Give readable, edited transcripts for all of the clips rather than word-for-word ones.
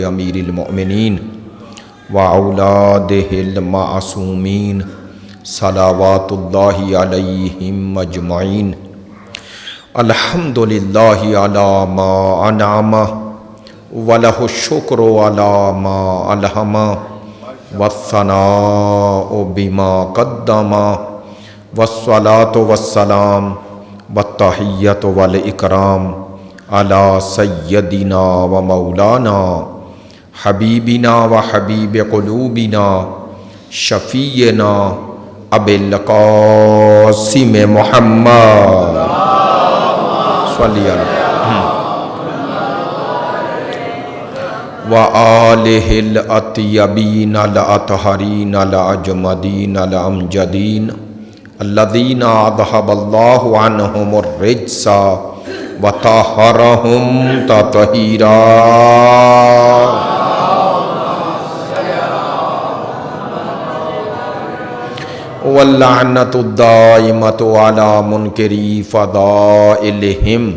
امیر المؤمنین و اولادہ المعصومین صلوات اللہ علیہم اجمعین۔ الحمدللہ علی ما انعم ولہ الشکر علی ما الہم والثناء بما قدم والصلاة والسلام والتحیۃ والاکرام علی سیدنا و مولانا حبیبنا و حبیب قلوبنا شفیعنا ابی القاسم محمد صلی اللہ و آلہ الاطیبین الاطہرین الاجمدین الامجدین الذین اذھب اللہ عنہم الرجس وطہرہم تطہیرا۔ واللعنۃ الدائمۃ علی منکری فضائلہم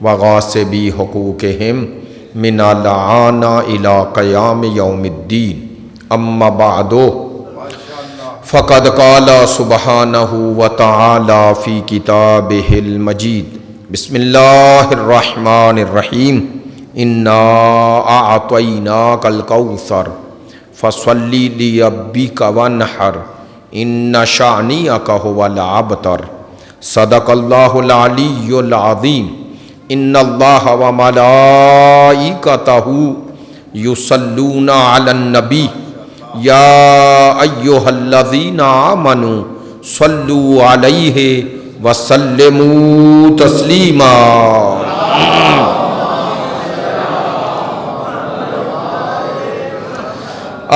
وغاصبی حقوقہم من العان الی قیام یوم الدین۔ اما بعد فقد قال سبحانہ وتعالی فی کتابہ المجید۔ بسم اللہ الرحمن الرحیم۔ انا اعطیناک الکوثر فصل لربک وانحر ان شانئک هو الابتر۔ صدق اللہ العلی العظیم۔ ان اللہ وملائکتہ یصلون علی النبی یا ایہا الذین آمنوا صلوا علیہ وسلموا تسلیما۔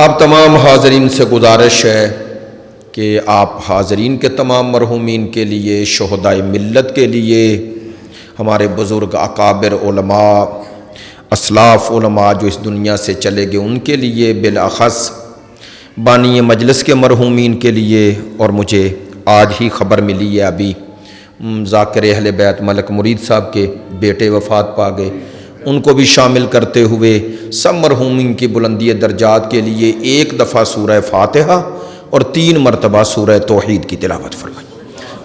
آپ تمام حاضرین سے گزارش ہے کہ آپ حاضرین کے تمام مرحومین کے لیے، شہدائے ملت کے لیے، ہمارے بزرگ اکابر علماء، اسلاف علماء جو اس دنیا سے چلے گئے ان کے لیے، بالاخص بانی مجلس کے مرحومین کے لیے، اور مجھے آج ہی خبر ملی ہے ابھی ذاکر اہل بیت ملک مرید صاحب کے بیٹے وفات پا گئے، ان کو بھی شامل کرتے ہوئے سب مرحومین کی بلندی درجات کے لیے ایک دفعہ سورہ فاتحہ اور 3 مرتبہ سورہ توحید کی تلاوت فرمائیں۔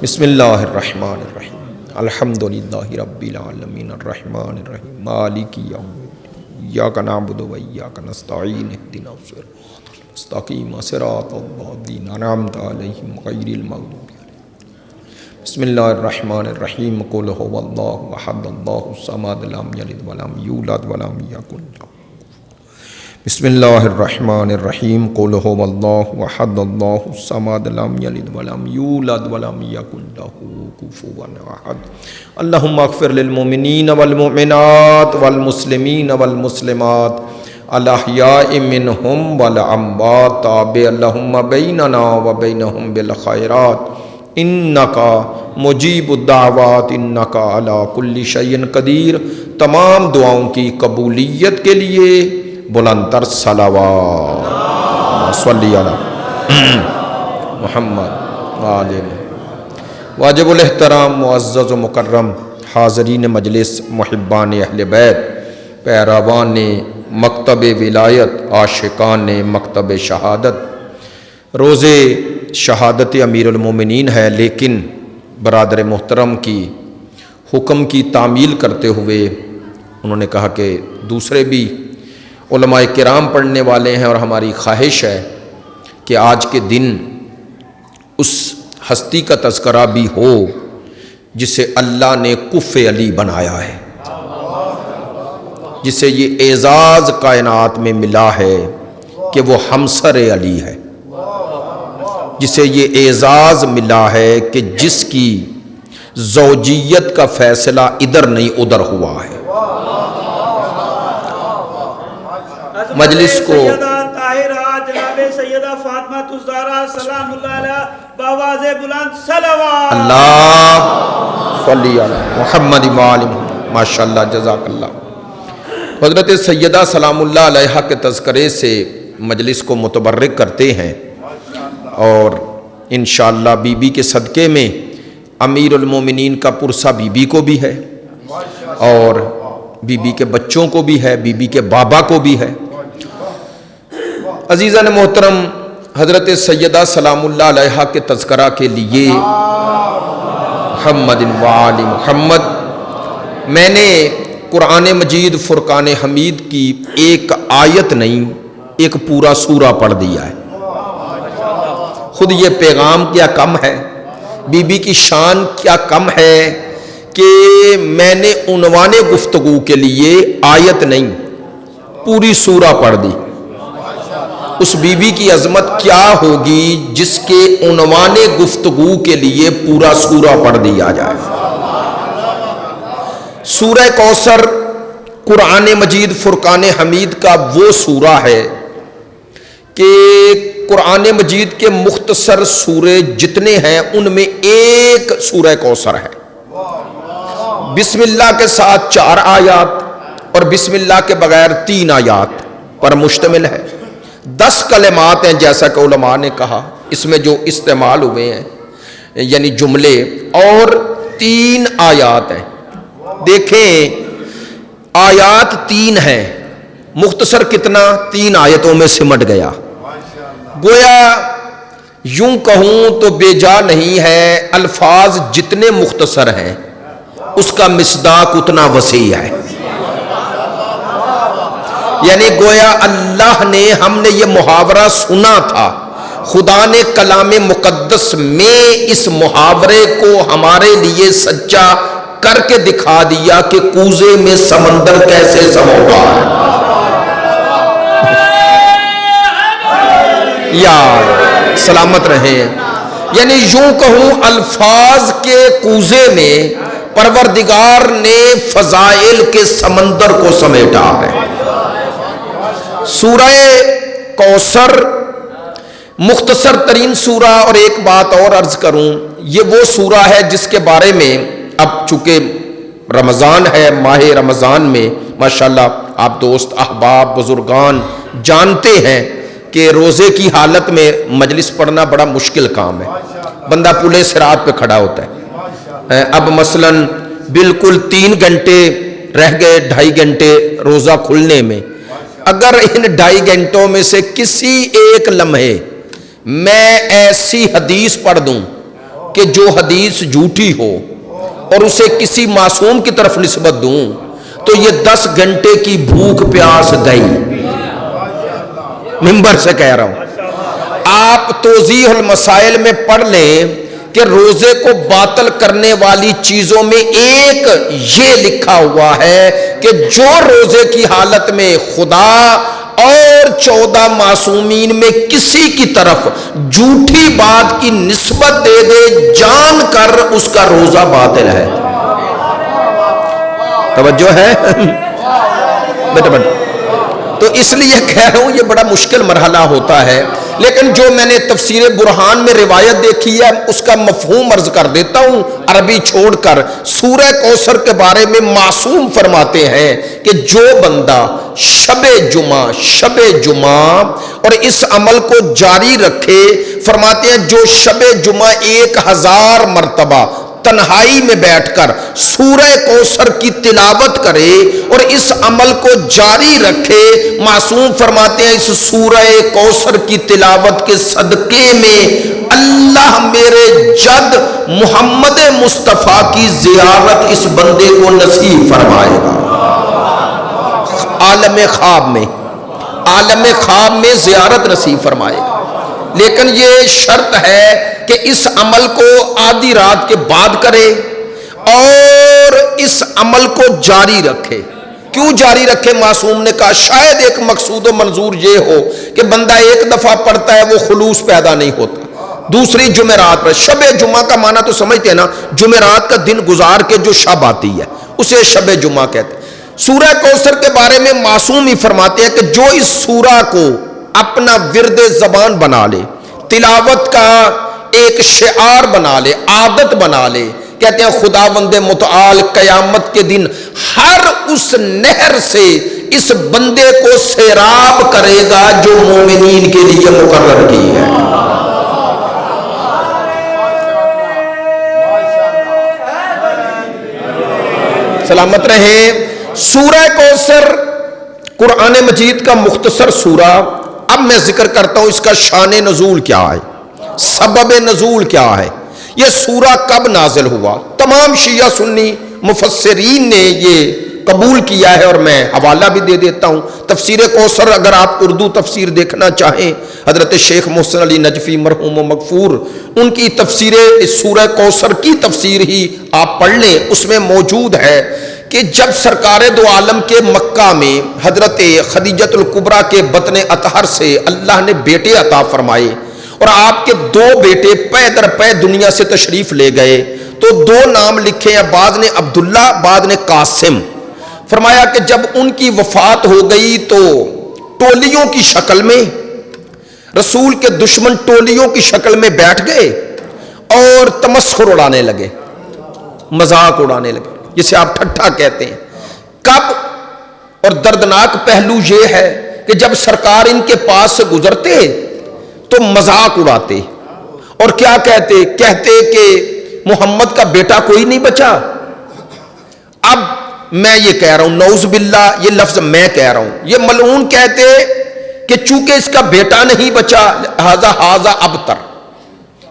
بسم اللہ الرحمن الرحیم۔ الحمدللہ رب العالمین الرحمن الرحیم مالک یوم الدین ایاک نعبد و ایاک نستعین اہدنا الصراط المستقیم صراط الذین انعمت علیہم غیر المغضوب علیہم۔ بسم اللہ الرحمن الرحیم۔ قل هو اللہ احد اللہ الصمد لم یلد ولم یولد ولم یکن له۔ بسم اللہ الرحمن الرحیم۔ قل هو اللہ احد اللہ الصمد لم یلد ولم یولد ولم یکن له کفوا احد۔ اللہم اغفر للمؤمنین والمؤمنات والمسلمین والمسلمات الاحیاء منہم والاموات تابع اللہم بیننا وبینہم بالخیرات انکا مجیب الدعوات انکا علی کل شیء قدیر۔ تمام دعاؤں کی قبولیت کے لیے بلند تر صلوات صلی علی محمد آل واجب الاحترام معزز و مکرم حاضرین مجلس، محبان اہل بیت، پیروان مکتب ولایت، عاشقان مکتب شہادت۔ روز شہادت امیر المومنین ہے، لیکن برادر محترم کی حکم کی تعمیل کرتے ہوئے انہوں نے کہا کہ دوسرے بھی علماء کرام پڑھنے والے ہیں، اور ہماری خواہش ہے کہ آج کے دن اس ہستی کا تذکرہ بھی ہو جسے اللہ نے کف علی بنایا ہے، جسے یہ اعزاز کائنات میں ملا ہے کہ وہ ہمسر علی ہے، جسے یہ اعزاز ملا ہے کہ جس کی زوجیت کا فیصلہ ادھر نہیں ادھر ہوا ہے۔ مجلس کو اللہ صلی علی محمد ماشاءاللہ جزاک اللہ۔ حضرت سیدہ سلام اللہ علیہا کے تذکرے سے مجلس کو متبرک کرتے ہیں، اور انشاءاللہ بی بی کے صدقے میں امیر المومنین کا پرسہ بی بی کو بھی ہے، اور بی بی کے بچوں کو بھی ہے، بی بی کے بابا کو بھی ہے، عزیزان محترم، حضرت سیدہ سلام اللہ علیہا کے تذکرہ کے لیے محمد و آل محمد میں نے قرآن مجید فرقان حمید کی ایک آیت نہیں، ایک پورا سورہ پڑھ دیا ہے۔ خود یہ پیغام کیا کم ہے، بی بی کی شان کیا کم ہے کہ میں نے عنوان گفتگو کے لیے آیت نہیں پوری سورہ پڑھ دی۔ اس بی بی کی عظمت کیا ہوگی جس کے عنوان گفتگو کے لیے پورا سورہ پڑھ دیا جائے۔ سورہ کوثر قرآن مجید فرقان حمید کا وہ سورہ ہے کہ قرآن مجید کے مختصر سورے جتنے ہیں ان میں ایک سورہ کوثر ہے۔ بسم اللہ کے ساتھ 4 آیات اور بسم اللہ کے بغیر 3 آیات پر مشتمل ہے۔ 10 کلمات ہیں جیسا کہ علماء نے کہا، اس میں جو استعمال ہوئے ہیں یعنی جملے، اور 3 آیات ہیں۔ دیکھیں آیات 3 ہیں، مختصر کتنا 3 آیتوں میں سمٹ گیا۔ گویا یوں کہوں تو بے جا نہیں ہے، الفاظ جتنے مختصر ہیں اس کا مصداق اتنا وسیع ہے۔ یعنی گویا اللہ نے، ہم نے یہ محاورہ سنا تھا، خدا نے کلام مقدس میں اس محاورے کو ہمارے لیے سچا کر کے دکھا دیا کہ کوزے میں سمندر کیسے سموتا ہے۔ یار سلامت رہیں۔ یعنی یوں کہوں الفاظ کے کوزے میں پروردگار نے فضائل کے سمندر کو سمیٹا ہے۔ سورہ کوثر مختصر ترین سورہ، اور ایک بات اور عرض کروں، یہ وہ سورہ ہے جس کے بارے میں اب چونکہ رمضان ہے، ماہ رمضان میں ماشاءاللہ آپ دوست احباب بزرگان جانتے ہیں کہ روزے کی حالت میں مجلس پڑھنا بڑا مشکل کام ہے، بندہ پلے صراط پہ کھڑا ہوتا ہے۔ اب مثلا بالکل 3 گھنٹے رہ گئے 2.5 گھنٹے روزہ کھلنے میں، اگر ان 2.5 گھنٹوں میں سے کسی ایک لمحے میں ایسی حدیث پڑھ دوں کہ جو حدیث جھوٹی ہو اور اسے کسی معصوم کی طرف نسبت دوں تو یہ 10 گھنٹے کی بھوک پیاس گئی۔ ممبر سے کہہ رہا ہوں، آپ توضیح المسائل میں پڑھ لیں کہ روزے کو باطل کرنے والی چیزوں میں ایک یہ لکھا ہوا ہے کہ جو روزے کی حالت میں خدا اور 14 معصومین میں کسی کی طرف جھوٹی بات کی نسبت دے دے جان کر اس کا روزہ باطل ہے۔ توجہ ہے بیٹا بیٹا؟ تو اس لیے کہہ رہا ہوں یہ بڑا مشکل مرحلہ ہوتا ہے، لیکن جو میں نے تفسیر برہان میں روایت دیکھی ہے اس کا مفہوم عرض کر دیتا ہوں عربی چھوڑ کر۔ سورہ کوثر کے بارے میں معصوم فرماتے ہیں کہ جو بندہ شب جمعہ اور اس عمل کو جاری رکھے، فرماتے ہیں جو شب جمعہ 1000 مرتبہ تنہائی میں بیٹھ کر سورہ کوثر کی تلاوت کرے اور اس عمل کو جاری رکھے، معصوم فرماتے ہیں اس سورہ کوثر کی تلاوت کے صدقے میں اللہ میرے جد محمد مصطفیٰ کی زیارت اس بندے کو نصیب فرمائے گا۔ عالم خواب میں زیارت نصیب فرمائے گا، لیکن یہ شرط ہے کہ اس عمل کو آدھی رات کے بعد کرے اور اس عمل کو جاری رکھے۔ کیوں جاری رکھے؟ معصوم نے کہا شاید ایک مقصود و منظور یہ ہو کہ بندہ ایک دفعہ پڑھتا ہے وہ خلوص پیدا نہیں ہوتا، دوسری جمعرات پر، شب جمعہ کا معنی تو سمجھتے ہیں نا، جمعرات کا دن گزار کے جو شب آتی ہے اسے شب جمعہ کہتے ہیں۔ سورہ کوثر کے بارے میں معصوم ہی فرماتے ہیں کہ جو اس سورہ کو اپنا ورد زبان بنا لے، تلاوت کا ایک شعار بنا لے، عادت بنا لے، کہتے ہیں خداوند متعال قیامت کے دن ہر اس نہر سے اس بندے کو سیراب کرے گا جو مومنین کے لیے مقرر کی ہے۔ سلامت رہیں۔ سورہ کوثر قرآن مجید کا مختصر سورہ، اب میں ذکر کرتا ہوں اس کا شان نزول کیا ہے، سبب نزول کیا ہے، یہ سورہ کب نازل ہوا۔ تمام شیعہ سنی مفسرین نے یہ قبول کیا ہے، اور میں حوالہ بھی دے دیتا ہوں۔ تفسیر کوثر اگر آپ اردو تفسیر دیکھنا چاہیں، حضرت شیخ محسن علی نجفی مرحوم و مغفور، ان کی تفسیر سورہ کوثر کی تفسیر ہی آپ پڑھ لیں، اس میں موجود ہے کہ جب سرکار دو عالم کے مکہ میں حضرت خدیجۃ الکبریٰ کے بطن اطہر سے اللہ نے بیٹے عطا فرمائے، اور آپ کے دو بیٹے پے در پے دنیا سے تشریف لے گئے، تو دو نام لکھے ہیں، بعض نے عبداللہ بعض نے قاسم۔ فرمایا کہ جب ان کی وفات ہو گئی تو ٹولیوں کی شکل میں رسول کے دشمن ٹولیوں کی شکل میں بیٹھ گئے اور تمسخر اڑانے لگے، مذاق اڑانے لگے، جسے آپ ٹھٹھا کہتے ہیں۔ کب؟ اور دردناک پہلو یہ ہے کہ جب سرکار ان کے پاس سے گزرتے تو مذاق اڑاتے، اور کیا کہتے کہ محمد کا بیٹا کوئی نہیں بچا۔ اب میں یہ کہہ رہا ہوں، نعوذ باللہ، یہ لفظ میں کہہ رہا ہوں، یہ ملعون کہتے کہ چونکہ اس کا بیٹا نہیں بچا ہاذا ابتر،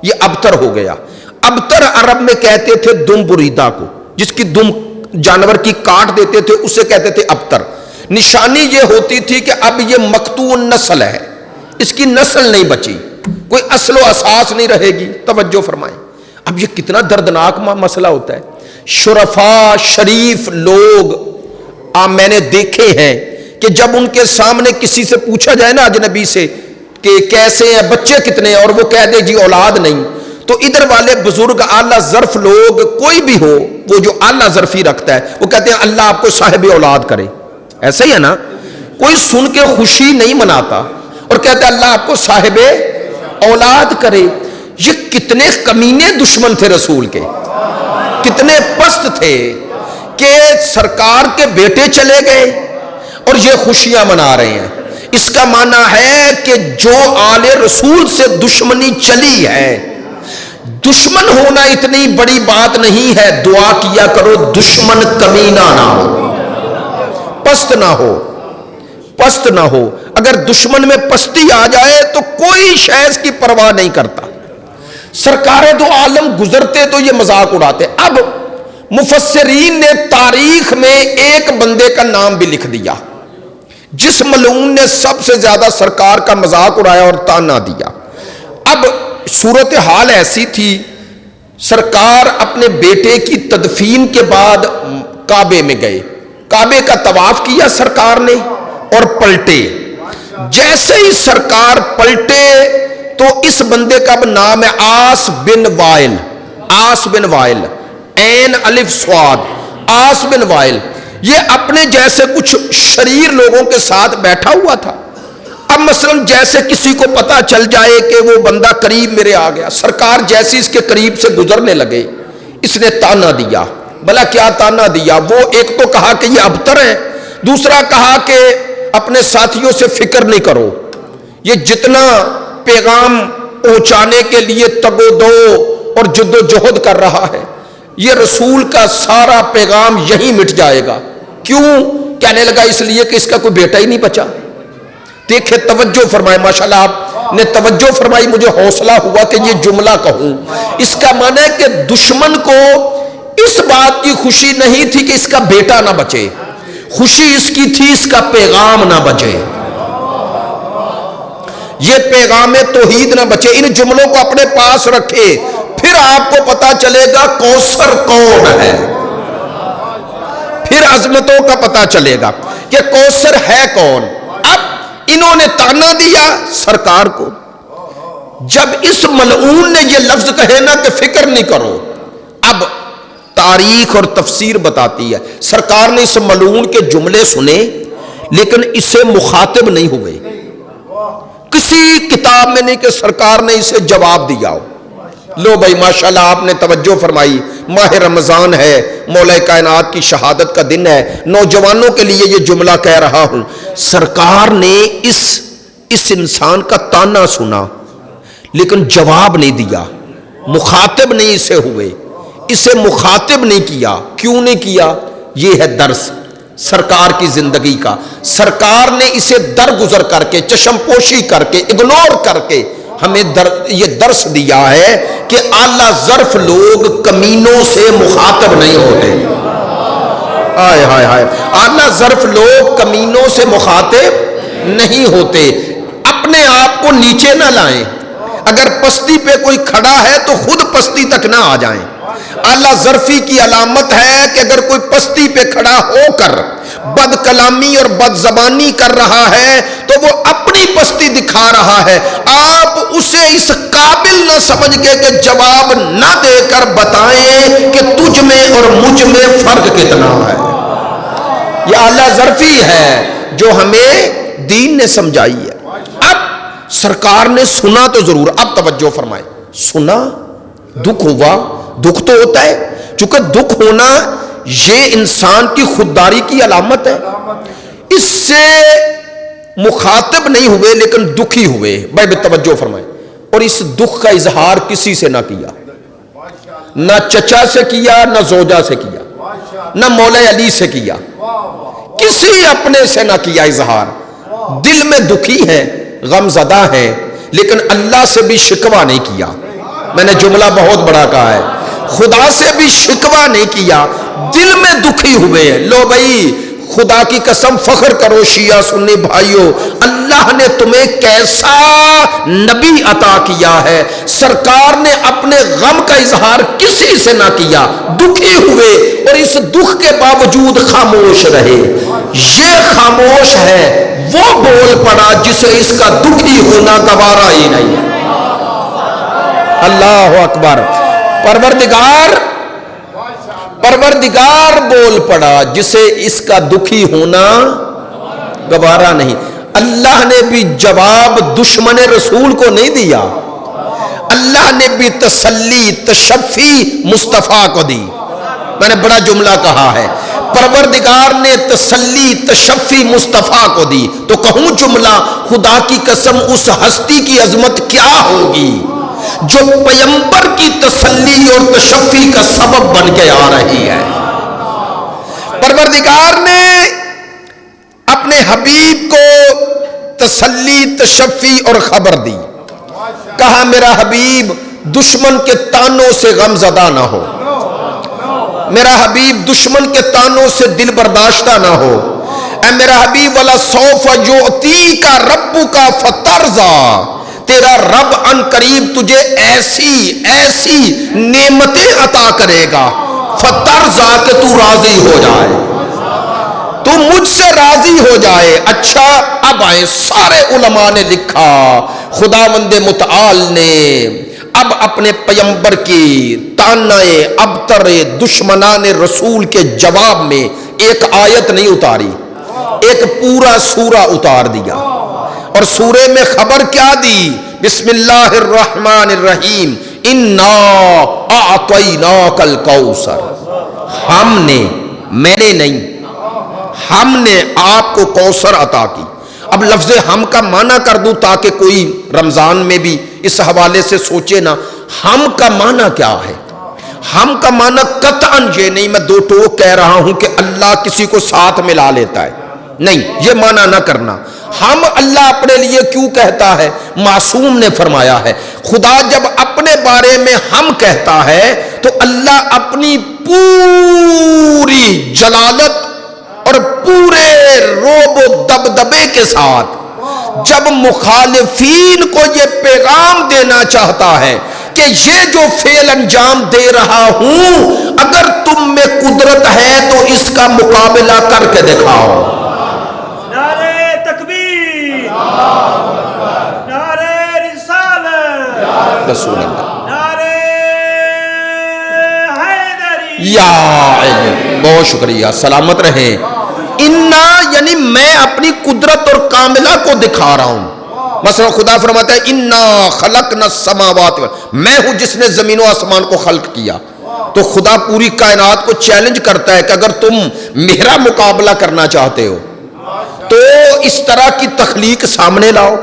یہ ابتر ہو گیا۔ ابتر عرب میں کہتے تھے دم بریدہ کو، جس کی دم جانور کی کاٹ دیتے تھے اسے کہتے تھے ابتر۔ نشانی یہ ہوتی تھی کہ اب یہ مقطوع نسل ہے، اس کی نسل نہیں بچی، کوئی اصل و اساس نہیں رہے گی۔ توجہ فرمائیں، اب یہ کتنا دردناک مسئلہ ہوتا ہے۔ شرفاء شریف لوگ میں نے دیکھے ہیں کہ جب ان کے سامنے کسی سے پوچھا جائے نا اجنبی سے کہ کیسے ہیں، بچے کتنے ہیں، اور وہ کہہ دے جی اولاد نہیں، تو ادھر والے بزرگ اعلیٰ ظرف لوگ کوئی بھی ہو، وہ جو اعلیٰ ظرفی رکھتا ہے، وہ کہتے ہیں اللہ آپ کو صاحب اولاد کرے۔ ایسا ہی ہے نا، کوئی سن کے خوشی نہیں مناتا اور کہتے ہیں اللہ آپ کو صاحب اولاد کرے۔ یہ کتنے کمینے دشمن تھے رسول کے، کتنے پست تھے کہ سرکار کے بیٹے چلے گئے اور یہ خوشیاں منا رہے ہیں۔ اس کا معنی ہے کہ جو آل رسول سے دشمنی چلی ہے، دشمن ہونا اتنی بڑی بات نہیں ہے، دعا کیا کرو دشمن کمینہ نہ ہو، پست نہ ہو، پست نہ ہو۔ اگر دشمن میں پستی آ جائے تو کوئی شیز کی پرواہ نہیں کرتا۔ سرکار دو عالم گزرتے تو یہ مذاق اڑاتے۔ اب مفسرین نے تاریخ میں ایک بندے کا نام بھی لکھ دیا جس ملعون نے سب سے زیادہ سرکار کا مذاق اڑایا اور تانا دیا۔ اب صورتحال ایسی تھی، سرکار اپنے بیٹے کی تدفین کے بعد کعبے میں گئے، کعبے کا طواف کیا سرکار نے اور پلٹے۔ جیسے ہی سرکار پلٹے تو اس بندے کا نام ہے آس بن وائل، آس بن وائل، عین الف صاد، آس بن وائل۔ یہ اپنے جیسے کچھ شریر لوگوں کے ساتھ بیٹھا ہوا تھا۔ اب مثلا جیسے کسی کو پتا چل جائے کہ وہ بندہ قریب میرے آ گیا، سرکار جیسے اس کے قریب سے گزرنے لگے، اس نے تانا دیا۔ بھلا کیا تانا دیا؟ وہ ایک تو کہا کہ یہ ابتر ہے، دوسرا کہا کہ اپنے ساتھیوں سے فکر نہیں کرو، یہ جتنا پیغام پہنچانے کے لیے تگ و دو اور جد و جہد کر رہا ہے، یہ رسول کا سارا پیغام یہی مٹ جائے گا۔ کیوں؟ کہنے لگا اس لیے کہ اس کا کوئی بیٹا ہی نہیں بچا۔ دیکھیں توجہ فرمائے، ماشاءاللہ آپ نے توجہ فرمائی، مجھے حوصلہ ہوا کہ یہ جملہ کہوں۔ اس کا معنی ہے کہ دشمن کو اس بات کی خوشی نہیں تھی کہ اس کا بیٹا نہ بچے، خوشی اس کی تھی اس کا پیغام نہ بچے، یہ پیغام توحید نہ بچے۔ ان جملوں کو اپنے پاس رکھے، پھر آپ کو پتا چلے گا کوثر کون ہے، پھر عظمتوں کا پتا چلے گا کہ کوثر ہے کون۔ اب انہوں نے تانا دیا سرکار کو۔ جب اس ملعون نے یہ لفظ کہے نا کہ فکر نہیں کرو، اب تاریخ اور تفسیر بتاتی ہے سرکار نے اس ملعون کے جملے سنے لیکن اسے مخاطب نہیں ہوئے، کسی کتاب میں نہیں کہ سرکار نے اسے جواب دیا ہو۔ لو بھائی ماشاءاللہ آپ نے توجہ فرمائی، ماہ رمضان ہے، مولا کائنات کی شہادت کا دن ہے، نوجوانوں کے لیے یہ جملہ کہہ رہا ہوں۔ سرکار نے اس انسان کا تانا سنا لیکن جواب نہیں دیا، مخاطب نہیں اسے ہوئے، اسے مخاطب نہیں کیا۔ کیوں نہیں کیا؟ یہ ہے درس۔ سرکار کی زندگی کا. سرکار نے اسے درگزر کر کے، چشم پوشی کر کے، اگنور کر کے ہمیں یہ درس دیا ہے کہ اعلیٰ ظرف لوگ کمینوں سے مخاطب نہیں ہوتے. ہائے ہائے ہائے، اعلیٰ ظرف لوگ کمینوں سے مخاطب نہیں ہوتے. اپنے آپ کو نیچے نہ لائیں. اگر پستی پہ کوئی کھڑا ہے تو خود پستی تک نہ آ جائیں. اعلیٰ ظرفی کی علامت ہے کہ اگر کوئی پستی پہ کھڑا ہو کر بد کلامی اور بد زبانی کر رہا ہے تو وہ اپنی پستی دکھا رہا ہے. آپ اسے اس قابل نہ سمجھ کے کہ جواب نہ دے کر بتائیں کہ تجھ میں اور مجھ میں فرق کتنا ہے. یہ اعلیٰ ظرفی ہے جو ہمیں دین نے سمجھائی ہے. اب سرکار نے سنا تو ضرور. اب توجہ فرمائے، سنا، دکھ ہوا. دکھ تو ہوتا ہے، چونکہ دکھ ہونا یہ انسان کی خودداری کی علامت ہے. اس سے مخاطب نہیں ہوئے لیکن دکھی ہوئے. بھائی توجہ فرمائے. اور اس دکھ کا اظہار کسی سے نہ کیا، نہ چچا سے کیا، نہ زوجہ سے کیا، نہ مولا علی سے کیا، کسی اپنے سے نہ کیا اظہار. دل میں دکھی ہے، غم زدہ ہے، لیکن اللہ سے بھی شکوہ نہیں کیا. میں نے جملہ بہت بڑا کہا ہے، خدا سے بھی شکوہ نہیں کیا، دل میں دکھی ہوئے. لو بھائی خدا کی قسم فخر کرو شیعہ سنی بھائیو، اللہ نے تمہیں کیسا نبی عطا کیا ہے. سرکار نے اپنے غم کا اظہار کسی سے نہ کیا، دکھی ہوئے اور اس دکھ کے باوجود خاموش رہے. یہ خاموش ہے، وہ بول پڑا جسے اس کا دکھی ہونا گوارا ہی نہیں. اللہ اکبر. پروردگار بول پڑا جسے اس کا دکھی ہونا گوارا نہیں. اللہ نے بھی جواب دشمن رسول کو نہیں دیا، اللہ نے بھی تسلی تشفی مصطفیٰ کو دی. میں نے بڑا جملہ کہا ہے، پروردگار نے تسلی تشفی مصطفیٰ کو دی. تو کہوں جملہ، خدا کی قسم اس ہستی کی عظمت کیا ہوگی جو پیمبر کی تسلی اور تشفی کا سبب بن کے آ رہی ہے. پروردگار نے اپنے حبیب کو تسلی تشفی اور خبر دی. کہا میرا حبیب دشمن کے تانوں سے غم زدہ نہ ہو، میرا حبیب دشمن کے تانوں سے دل برداشتہ نہ ہو. اے میرا حبیب وَلَسَوْفَ يُعْتِيكَ رَبُّكَ فَتَرْضَىٰ، تیرا رب ان قریب تجھے ایسی نعمتیں عطا کرے گا، فترضا کہ تو راضی ہو جائے، تو مجھ سے راضی ہو جائے. اچھا اب آئے، سارے علماء نے لکھا، خداوند متعال نے اب اپنے پیمبر کی تانائے ابتر دشمنان رسول کے جواب میں ایک آیت نہیں اتاری، ایک پورا سورہ اتار دیا. اور سورے میں خبر کیا دی؟ بسم اللہ الرحمن الرحیم، انا اعطیناک الکوثر. ہم نے، میں نے نہیں، ہم نے آپ کو کوثر عطا کی. اب لفظ ہم کا معنی کر دوں تاکہ کوئی رمضان میں بھی اس حوالے سے سوچے نا. ہم کا معنی کیا ہے؟ ہم کا معنی قطعاً یہ نہیں میں دو ٹوک کہہ رہا ہوں کہ اللہ کسی کو ساتھ ملا لیتا ہے، نہیں، یہ معنی نہ کرنا. ہم اللہ اپنے لیے کیوں کہتا ہے؟ معصوم نے فرمایا ہے خدا جب اپنے بارے میں ہم کہتا ہے تو اللہ اپنی پوری جلالت اور پورے روب و دبدبے کے ساتھ جب مخالفین کو یہ پیغام دینا چاہتا ہے کہ یہ جو فعل انجام دے رہا ہوں اگر تم میں قدرت ہے تو اس کا مقابلہ کر کے دکھاؤ. نعرہ تکبیر، نعرہ رسالت، رسول اللہ، نعرہ حیدری. یا علم، بہت شکریہ، سلامت رہیں. انا یعنی میں اپنی قدرت اور کاملہ کو دکھا رہا ہوں. مثلا خدا فرماتا ہے انا خلقنا السماوات، میں ہوں جس نے زمین و آسمان کو خلق کیا. تو خدا پوری کائنات کو چیلنج کرتا ہے کہ اگر تم میرا مقابلہ کرنا چاہتے ہو تو اس طرح کی تخلیق سامنے لاؤ.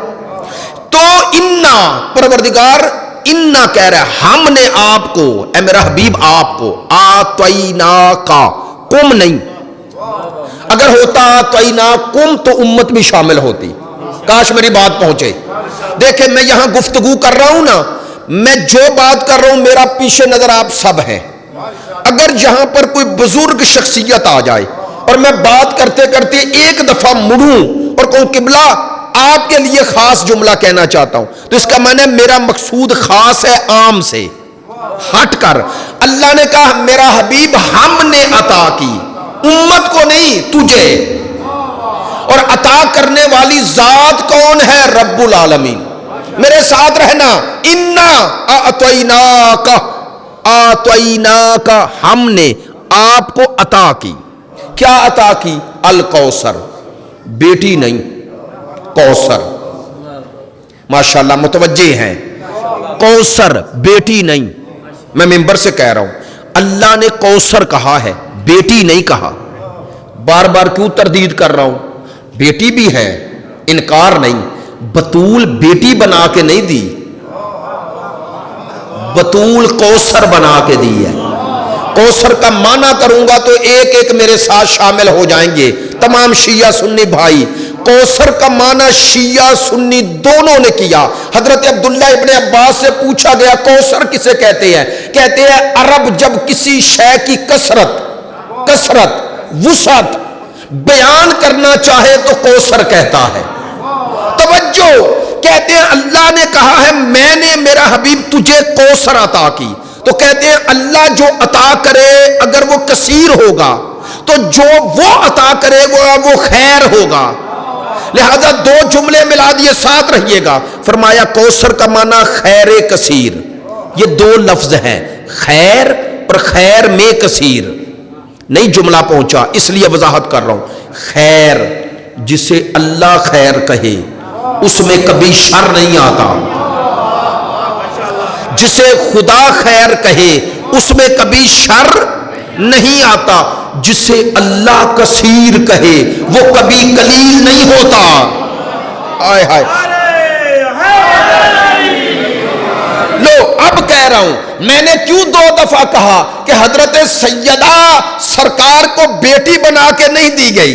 تو انا پروردگار انا کہہ رہا ہے ہم نے آپ کو، اے میرا حبیب آپ کو، آتینا کا، کم نہیں، اگر ہوتا اطعناکم تو امت بھی شامل ہوتی. کاش میری بات پہنچے. دیکھیں میں یہاں گفتگو کر رہا ہوں نا, میں جو بات کر رہا ہوں میرا پیچھے نظر آپ سب ہیں. اگر جہاں پر کوئی بزرگ شخصیت آ جائے اور میں بات کرتے کرتے ایک دفعہ مڑوں اور کہوں قبلہ آپ کے لیے خاص جملہ کہنا چاہتا ہوں, تو اس کا معنی میرا مقصود خاص ہے عام سے ہٹ کر. اللہ نے کہا میرا حبیب ہم نے عطا کی, امت کو نہیں تجھے. اور عطا کرنے والی ذات کون ہے؟ رب العالمین. میرے ساتھ رہنا, انا اعطیناک, اعطیناک ہم نے آپ کو عطا کی. کیا عطا کی؟ الکوثر, بیٹی نہیں کوثر. ماشاءاللہ متوجہ ہیں, کوثر بیٹی نہیں. میں ممبر سے کہہ رہا ہوں اللہ نے کوثر کہا ہے, بیٹی نہیں کہا. بار بار کیوں تردید کر رہا ہوں؟ بیٹی بھی ہے, انکار نہیں. بطول بیٹی بنا کے نہیں دی, بطول کوثر بنا کے دی ہے. کوثر کا معنی کروں گا تو ایک ایک میرے ساتھ شامل ہو جائیں گے تمام شیعہ سنی بھائی. کوثر کا معنی شیعہ سنی دونوں نے کیا. حضرت عبداللہ ابن عباس سے پوچھا گیا کوثر کسے کہتے ہیں؟ کہتے ہیں عرب جب کسی شے کی کثرت وسعت بیان کرنا چاہے تو کوثر کہتا ہے. توجہ, کہتے ہیں اللہ نے کہا ہے میں نے میرا حبیب تجھے کوثر عطا کی. تو کہتے ہیں اللہ جو عطا کرے اگر وہ کثیر ہوگا تو جو وہ عطا کرے وہ خیر ہوگا. لہذا دو جملے ملا دیے, ساتھ رہیے گا. فرمایا کوثر کا معنی خیر کثیر. یہ دو لفظ ہیں, خیر اور خیر میں کثیر. نہیں جملہ پہنچا اس لیے وضاحت کر رہا ہوں. خیر جسے اللہ خیر کہے اس میں کبھی شر نہیں آتا. جسے خدا خیر کہے اس میں کبھی شر نہیں آتا. جسے اللہ کثیر کہے وہ کبھی قلیل نہیں ہوتا. آئے ہائے لو, اب کہہ رہا ہوں میں نے کیوں دو دفعہ کہا کہ حضرت سیدہ سرکار کو بیٹی بنا کے نہیں دی گئی,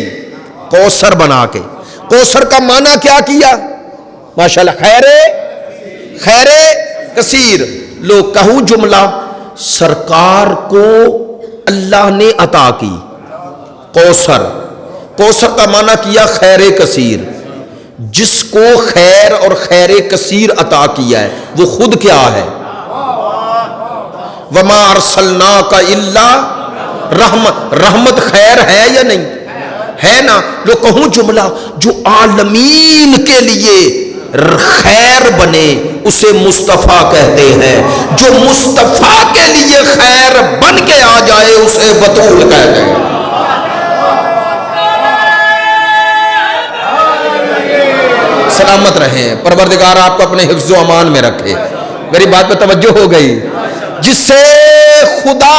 کوثر بنا کے. کوثر کا معنی کیا کیا؟ ماشاءاللہ خیر کثیر. لو کہوں جملہ, سرکار کو اللہ نے عطا کی کوثر. کوثر کا معنی کیا خیر کثیر. جس کو خیر اور خیر کثیر عطا کیا ہے وہ خود کیا ہے؟ وما ارسلناک الا رحمت خیر ہے یا نہیں ہے نا. لو کہوں جملہ, جو عالمین کے لیے خیر بنے اسے مصطفیٰ کہتے ہیں. جو مصطفیٰ کے لیے خیر بن کے آ جائے اسے بطول کہتے ہیں. سلامت رہیں, پروردگار آپ کو اپنے حفظ و امان میں رکھے. میری بات پہ توجہ ہو گئی؟ جس سے خدا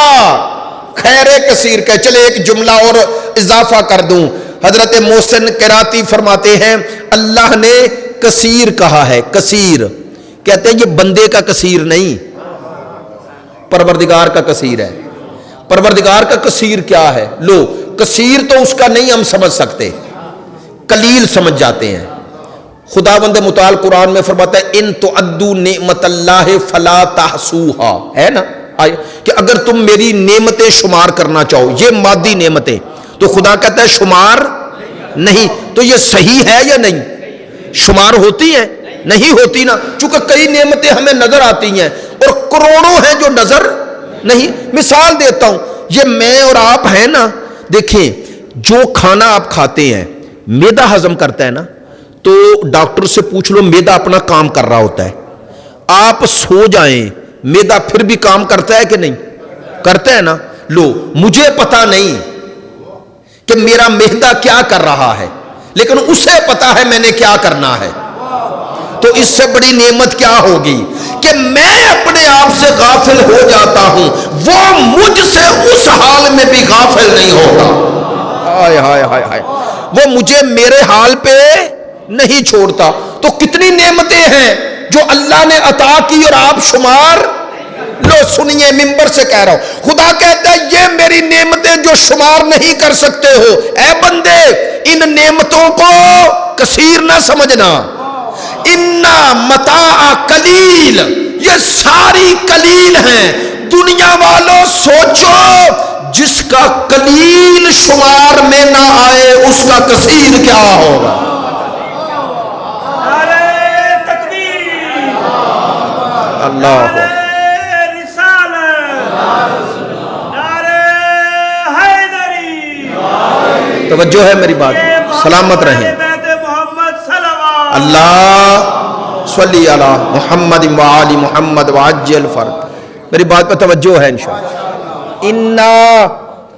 خیر کثیر کہ. چلے ایک جملہ اور اضافہ کر دوں. حضرت محسن قراتی فرماتے ہیں اللہ نے کثیر کہا ہے. کثیر کہتے ہیں یہ بندے کا کثیر نہیں, پروردگار کا کثیر ہے. پروردگار کا کثیر کیا ہے؟ لو کثیر تو اس کا نہیں ہم سمجھ سکتے, قلیل سمجھ جاتے ہیں. خداوند متعال قرآن میں فرماتا ہے ان تعدوا نعمت اللہ فلا تحصوها, ہے نا آئے کہ اگر تم میری نعمتیں شمار کرنا چاہو, یہ مادی نعمتیں, تو خدا کہتا ہے شمار نہیں. تو یہ صحیح ہے یا نہیں؟ شمار ہوتی ہیں؟ نہیں ہوتی نا, چونکہ کئی نعمتیں ہمیں نظر آتی ہیں اور کروڑوں ہیں جو نظر نہیں. مثال دیتا ہوں, یہ میں اور آپ ہیں نا, دیکھیں جو کھانا آپ کھاتے ہیں معدہ ہضم کرتا ہے نا, تو ڈاکٹر سے پوچھ لو معدہ اپنا کام کر رہا ہوتا ہے. آپ سو جائیں معدہ پھر بھی کام کرتا ہے کہ نہیں کرتا ہے نا. لو مجھے پتا نہیں کہ میرا معدہ کیا کر رہا ہے, لیکن اسے پتا ہے میں نے کیا کرنا ہے. تو اس سے بڑی نعمت کیا ہوگی کہ میں اپنے آپ سے غافل ہو جاتا ہوں, وہ مجھ سے اس حال میں بھی غافل نہیں ہوگا. ہائے ہائے ہائے ہائے, وہ مجھے میرے حال پہ نہیں چھوڑتا. تو کتنی نعمتیں ہیں جو اللہ نے عطا کی اور آپ شمار لو سنیے، ممبر سے کہہ رہا ہوں، خدا کہتا ہے یہ میری نعمتیں جو شمار نہیں کر سکتے ہو، اے بندے ان نعمتوں کو کثیر نہ سمجھنا، انا متاع قلیل، یہ ساری قلیل ہیں۔ دنیا والوں سوچو، جس کا قلیل شمار میں نہ آئے اس کا کثیر کیا ہوگا۔ نعرہ تکبیر، اللہ نعرہ رسالت، نعرہ حیدری۔ توجہ ہے میری بات، سلامت رہیں۔ بیت محمد صلوات اللہ صلی علی محمد و آل محمد وعجل فرد۔ میری بات پہ توجہ ہے انشاءاللہ۔ انا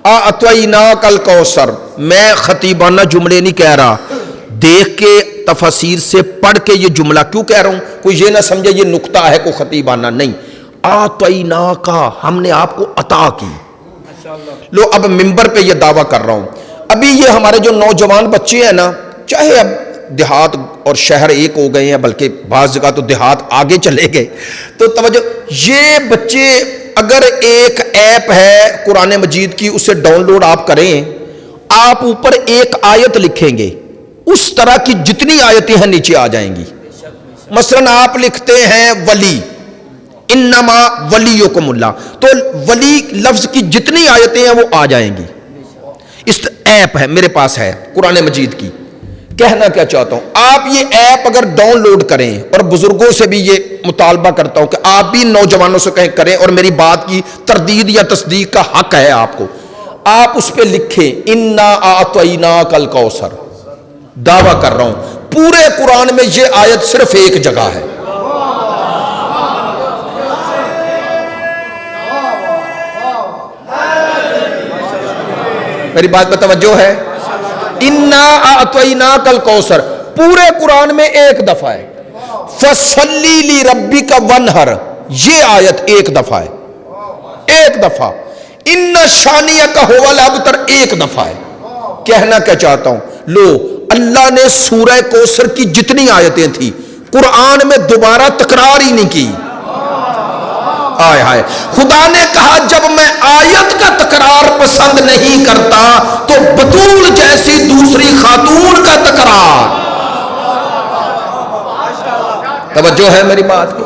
اعطیناک الکوثر، میں خطیبانہ جملے نہیں کہہ رہا، دیکھ کے تفاسیر سے پڑھ کے یہ جملہ کیوں کہہ رہا ہوں، کوئی یہ نہ سمجھے یہ نکتہ ہے کوئی خطیبانہ، نہیں، اعطیناک، ہم نے آپ کو عطا کی۔ لو اب ممبر پہ یہ دعویٰ کر رہا ہوں، ابھی یہ ہمارے جو نوجوان بچے ہیں نا، چاہے اب دیہات اور شہر ایک ہو گئے ہیں، بلکہ بعض جگہ تو دیہات آگے چلے گئے، تو توجہ، یہ بچے اگر ایک ایپ ہے قرآن مجید کی، اسے ڈاؤن لوڈ آپ کریں، آپ اوپر ایک آیت لکھیں گے، اس طرح کی جتنی آیتیں ہیں نیچے آ جائیں گی۔ مثلا آپ لکھتے ہیں ولی، انما ولیکم اللہ، تو ولی لفظ کی جتنی آیتیں ہیں وہ آ جائیں گی۔ اس ایپ ہے میرے پاس، ہے قرآن مجید کی۔ کہنا کیا چاہتا ہوں، آپ یہ ایپ اگر ڈاؤن لوڈ کریں، اور بزرگوں سے بھی یہ مطالبہ کرتا ہوں کہ آپ بھی نوجوانوں سے کہیں کریں، اور میری بات کی تردید یا تصدیق کا حق ہے آپ کو، آپ اس پہ لکھیں انا اعطیناک الکوثر۔ دعویٰ کر رہا ہوں پورے قرآن میں یہ آیت صرف ایک جگہ ہے۔ میری بات پہ توجہ ہے؟ انا اعطیناک الکوثر پورے قرآن میں ایک دفعہ ہے، فصلی لربک وانحر یہ آیت ایک دفعہ ہے، ایک دفعہ، ان شانیک هو الابتر ایک دفعہ ہے۔ کہنا کیا چاہتا ہوں، لو اللہ نے سورہ کوثر کی جتنی آیتیں تھی قرآن میں دوبارہ تکرار ہی نہیں کی۔ آئے ہائے، خدا نے کہا جب میں آیت کا تکرار پسند نہیں کرتا تو بطول جیسی دوسری خاتون کا تکرار۔ توجہ ہے میری بات کی؟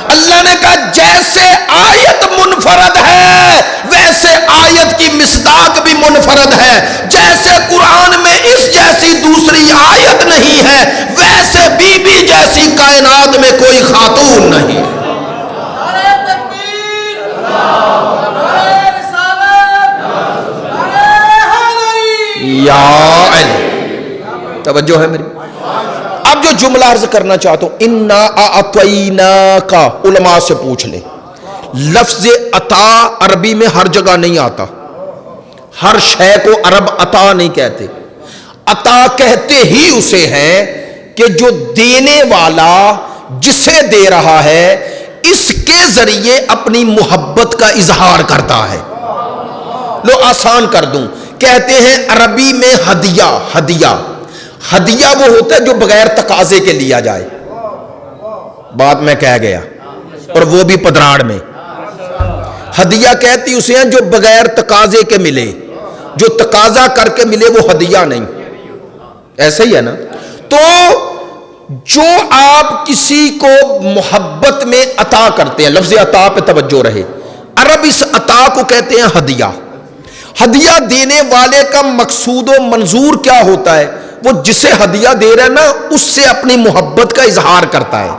اللہ نے کہا جیسے آیت منفرد ہے ویسے آیت کی مصداق بھی منفرد ہے، جیسے قرآن میں اس جیسی دوسری آیت نہیں ہے ویسے بی بی جیسی کائنات میں کوئی خاتون نہیں۔ یا علی، توجہ ہے میری؟ اب جو جملہ عرض کرنا چاہتا ہوں، انا اعطیناک، علماء سے پوچھ لیں، لفظ عطا عربی میں ہر جگہ نہیں آتا، ہر شے کو عرب عطا نہیں کہتے، عطا کہتے ہی اسے ہیں کہ جو دینے والا جسے دے رہا ہے اس کے ذریعے اپنی محبت کا اظہار کرتا ہے۔ لو آسان کر دوں، کہتے ہیں عربی میں ہدیہ، ہدیہ، ہدیہ وہ ہوتا ہے جو بغیر تقاضے کے لیا جائے، بات میں کہہ گیا، اور وہ بھی پدراڑ میں۔ ہدیہ کہتی اسے ہیں جو بغیر تقاضے کے ملے، جو تقاضا کر کے ملے وہ ہدیہ نہیں، ایسا ہی ہے نا؟ تو جو آپ کسی کو محبت میں عطا کرتے ہیں، لفظ عطا پہ توجہ رہے، عرب اس عطا کو کہتے ہیں ہدیہ۔ ہدیہ دینے والے کا مقصود و منظور کیا ہوتا ہے؟ وہ جسے ہدیہ دے رہا ہے نا اس سے اپنی محبت کا اظہار کرتا ہے۔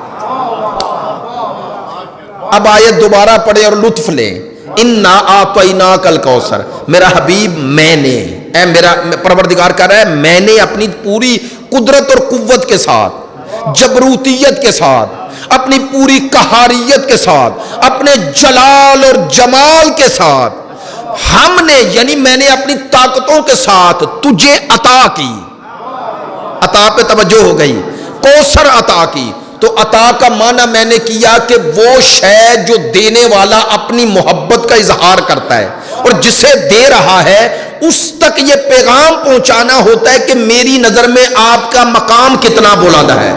اب آیت دوبارہ پڑھیں اور لطف لیں، انا اعطیناک الکوثر، میرا حبیب میں نے، اے میرا پروردگار کہہ رہا ہے میں نے اپنی پوری قدرت اور قوت کے ساتھ، جبروتیت کے ساتھ، اپنی پوری قہاریت کے ساتھ، اپنے جلال اور جمال کے ساتھ، ہم نے یعنی میں نے اپنی طاقتوں کے ساتھ تجھے عطا کی۔ عطا پہ توجہ ہو گئی، کوثر عطا کی، تو عطا کا معنی میں نے کیا کہ وہ شے جو دینے والا اپنی محبت کا اظہار کرتا ہے اور جسے دے رہا ہے اس تک یہ پیغام پہنچانا ہوتا ہے کہ میری نظر میں آپ کا مقام کتنا بلند ہے۔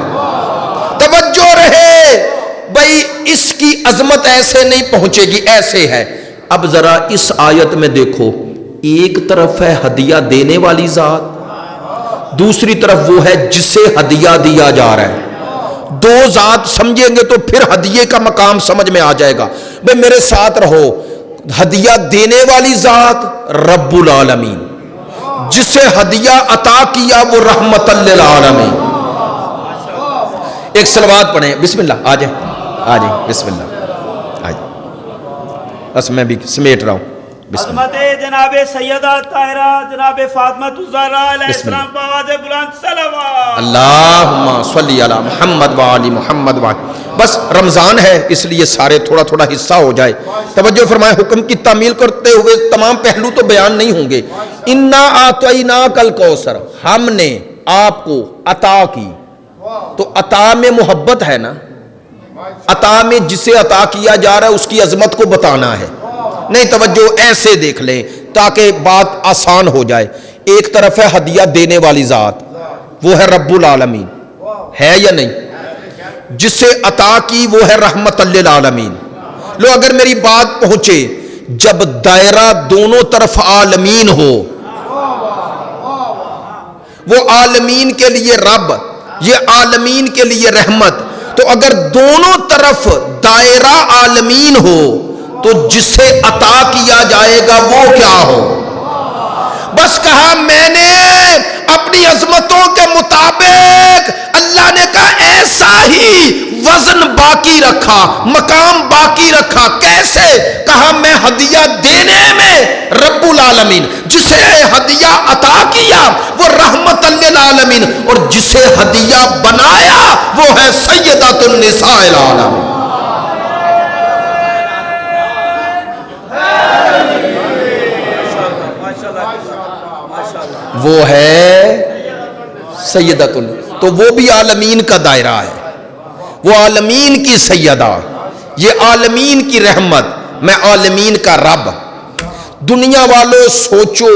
توجہ رہے بھائی، اس کی عظمت ایسے نہیں پہنچے گی، ایسے ہے۔ اب ذرا اس آیت میں دیکھو، ایک طرف ہے ہدیہ دینے والی ذات، دوسری طرف وہ ہے جسے ہدیہ دیا جا رہا ہے۔ دو ذات سمجھیں گے تو پھر ہدیے کا مقام سمجھ میں آ جائے گا۔ بھئی میرے ساتھ رہو، ہدیہ دینے والی ذات رب العالمین، جسے ہدیہ عطا کیا وہ رحمت للعالمین۔ ایک صلوات پڑھیں، بسم اللہ، آ جائیں آ جائیں، بسم اللہ، آ جائیں، بس میں بھی سمیٹ رہا ہوں۔ بسم اللہ۔ عظمت جناب سیدہ طاہرہ جناب فاطمہ الزہرا علیہ السلام کو آواز بلند صلوات۔ اللہم صلی علی محمد وآل محمد وآل۔ بس رمضان ہے اس لیے سارے تھوڑا تھوڑا حصہ ہو جائے۔ توجہ فرمائے، حکم کی تعمیل کرتے ہوئے تمام پہلو تو بیان نہیں ہوں گے۔ انا اعطیناک الکوثر، ہم نے آپ کو عطا کی، تو عطا میں محبت ہے نا، عطا میں جسے عطا کیا جا رہا ہے اس کی عظمت کو بتانا ہے۔ نہیں توجہ ایسے دیکھ لیں تاکہ بات آسان ہو جائے۔ ایک طرف ہے ہدیہ دینے والی ذات، وہ ہے رب العالمین، ہے یا نہیں؟ جسے عطا کی وہ ہے رحمت للعالمین۔ لو اگر میری بات پہنچے، جب دائرہ دونوں طرف عالمین ہو، وہ عالمین کے لیے رب، یہ عالمین کے لیے رحمت، تو اگر دونوں طرف دائرہ عالمین ہو تو جسے عطا کیا جائے گا وہ کیا ہو؟ بس کہا میں نے اپنی عظمتوں کے مطابق، اللہ نے کہا ایسا ہی وزن باقی رکھا، مقام باقی رکھا۔ کیسے؟ کہا میں ہدیہ دینے میں رب العالمین، جسے ہدیہ عطا کیا وہ رحمت للعالمین، اور جسے ہدیہ بنایا وہ ہے سیدۃ النساء العالمین۔ وہ ہے سیدۃ، تو وہ بھی عالمین کا دائرہ ہے، وہ عالمین کی سیدہ، یہ عالمین کی رحمت، میں عالمین کا رب۔ دنیا والوں سوچو،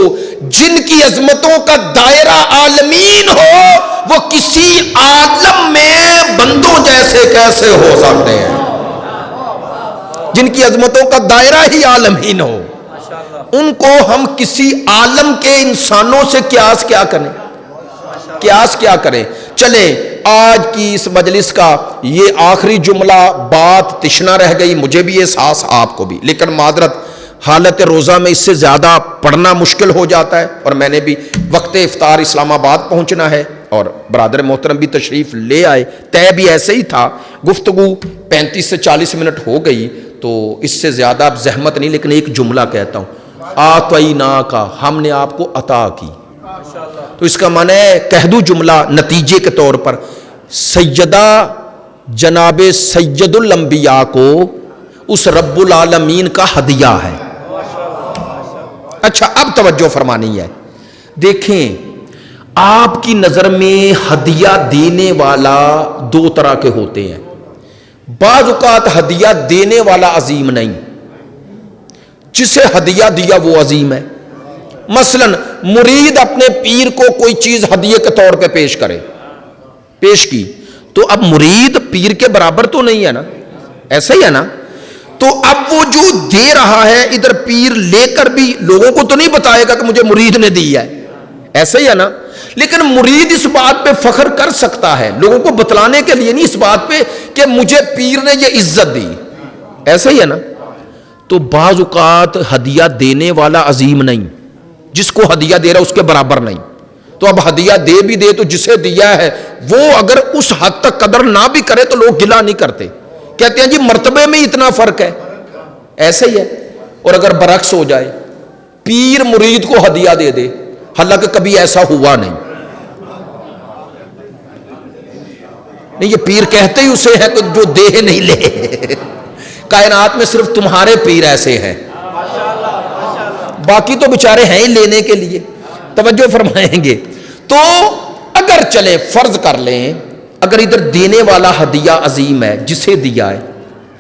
جن کی عظمتوں کا دائرہ عالمین ہو وہ کسی عالم میں بندوں جیسے کیسے ہو سکتے ہیں؟ جن کی عظمتوں کا دائرہ ہی عالمین ہو، ان کو ہم کسی عالم کے انسانوں سے قیاس کیا کریں؟ قیاس کیا کریں؟ چلیں آج کی اس مجلس کا یہ آخری جملہ، بات تشنا رہ گئی، مجھے بھی احساس، آپ کو بھی، لیکن معذرت حالت روزہ میں اس سے زیادہ پڑھنا مشکل ہو جاتا ہے، اور میں نے بھی وقت افطار اسلام آباد پہنچنا ہے، اور برادر محترم بھی تشریف لے آئے، طے بھی ایسے ہی تھا، گفتگو 35 سے 40 منٹ ہو گئی، تو اس سے زیادہ اب زحمت نہیں، لیکن ایک جملہ کہتا ہوں، آتیناک، ہم نے آپ کو عطا کی، تو اس کا معنی ہے کہہ دوں جملہ نتیجے کے طور پر، سیدہ جناب سید الانبیاء کو اس رب العالمین کا ہدیہ ہے۔ اچھا اب توجہ فرمانی ہے، دیکھیں آپ کی نظر میں ہدیہ دینے والا دو طرح کے ہوتے ہیں۔ بعض اوقات ہدیہ دینے والا عظیم نہیں، جسے ہدیہ دیا وہ عظیم ہے۔ مثلا مرید اپنے پیر کو کوئی چیز ہدیے کے طور پہ پیش کرے، پیش کی، تو اب مرید پیر کے برابر تو نہیں ہے نا، ایسا ہی ہے نا؟ تو اب وہ جو دے رہا ہے ادھر پیر لے کر بھی لوگوں کو تو نہیں بتائے گا کہ مجھے مرید نے دی ہے، ایسا ہی ہے نا؟ لیکن مرید اس بات پہ فخر کر سکتا ہے، لوگوں کو بتلانے کے لیے نہیں، اس بات پہ کہ مجھے پیر نے یہ عزت دی، ایسا ہی ہے نا؟ تو بعض اوقات ہدیہ دینے والا عظیم نہیں، جس کو ہدیہ دے رہا اس کے برابر نہیں، تو اب ہدیہ دے بھی دے تو جسے دیا ہے وہ اگر اس حد تک قدر نہ بھی کرے تو لوگ گلہ نہیں کرتے، کہتے ہیں جی مرتبے میں اتنا فرق ہے، ایسا ہی ہے۔ اور اگر برعکس ہو جائے، پیر مرید کو ہدیہ دے دے، حالانکہ کبھی ایسا ہوا نہیں، نہیں یہ پیر کہتے ہی اسے ہے کہ جو دے نہیں لے، کائنات میں صرف تمہارے پیر ایسے ہیں، باقی تو بیچارے ہیں ہی لینے کے لیے۔ توجہ فرمائیں گے، تو اگر چلے فرض کر لیں اگر ادھر دینے والا ہدیہ عظیم ہے، جسے دیا ہے،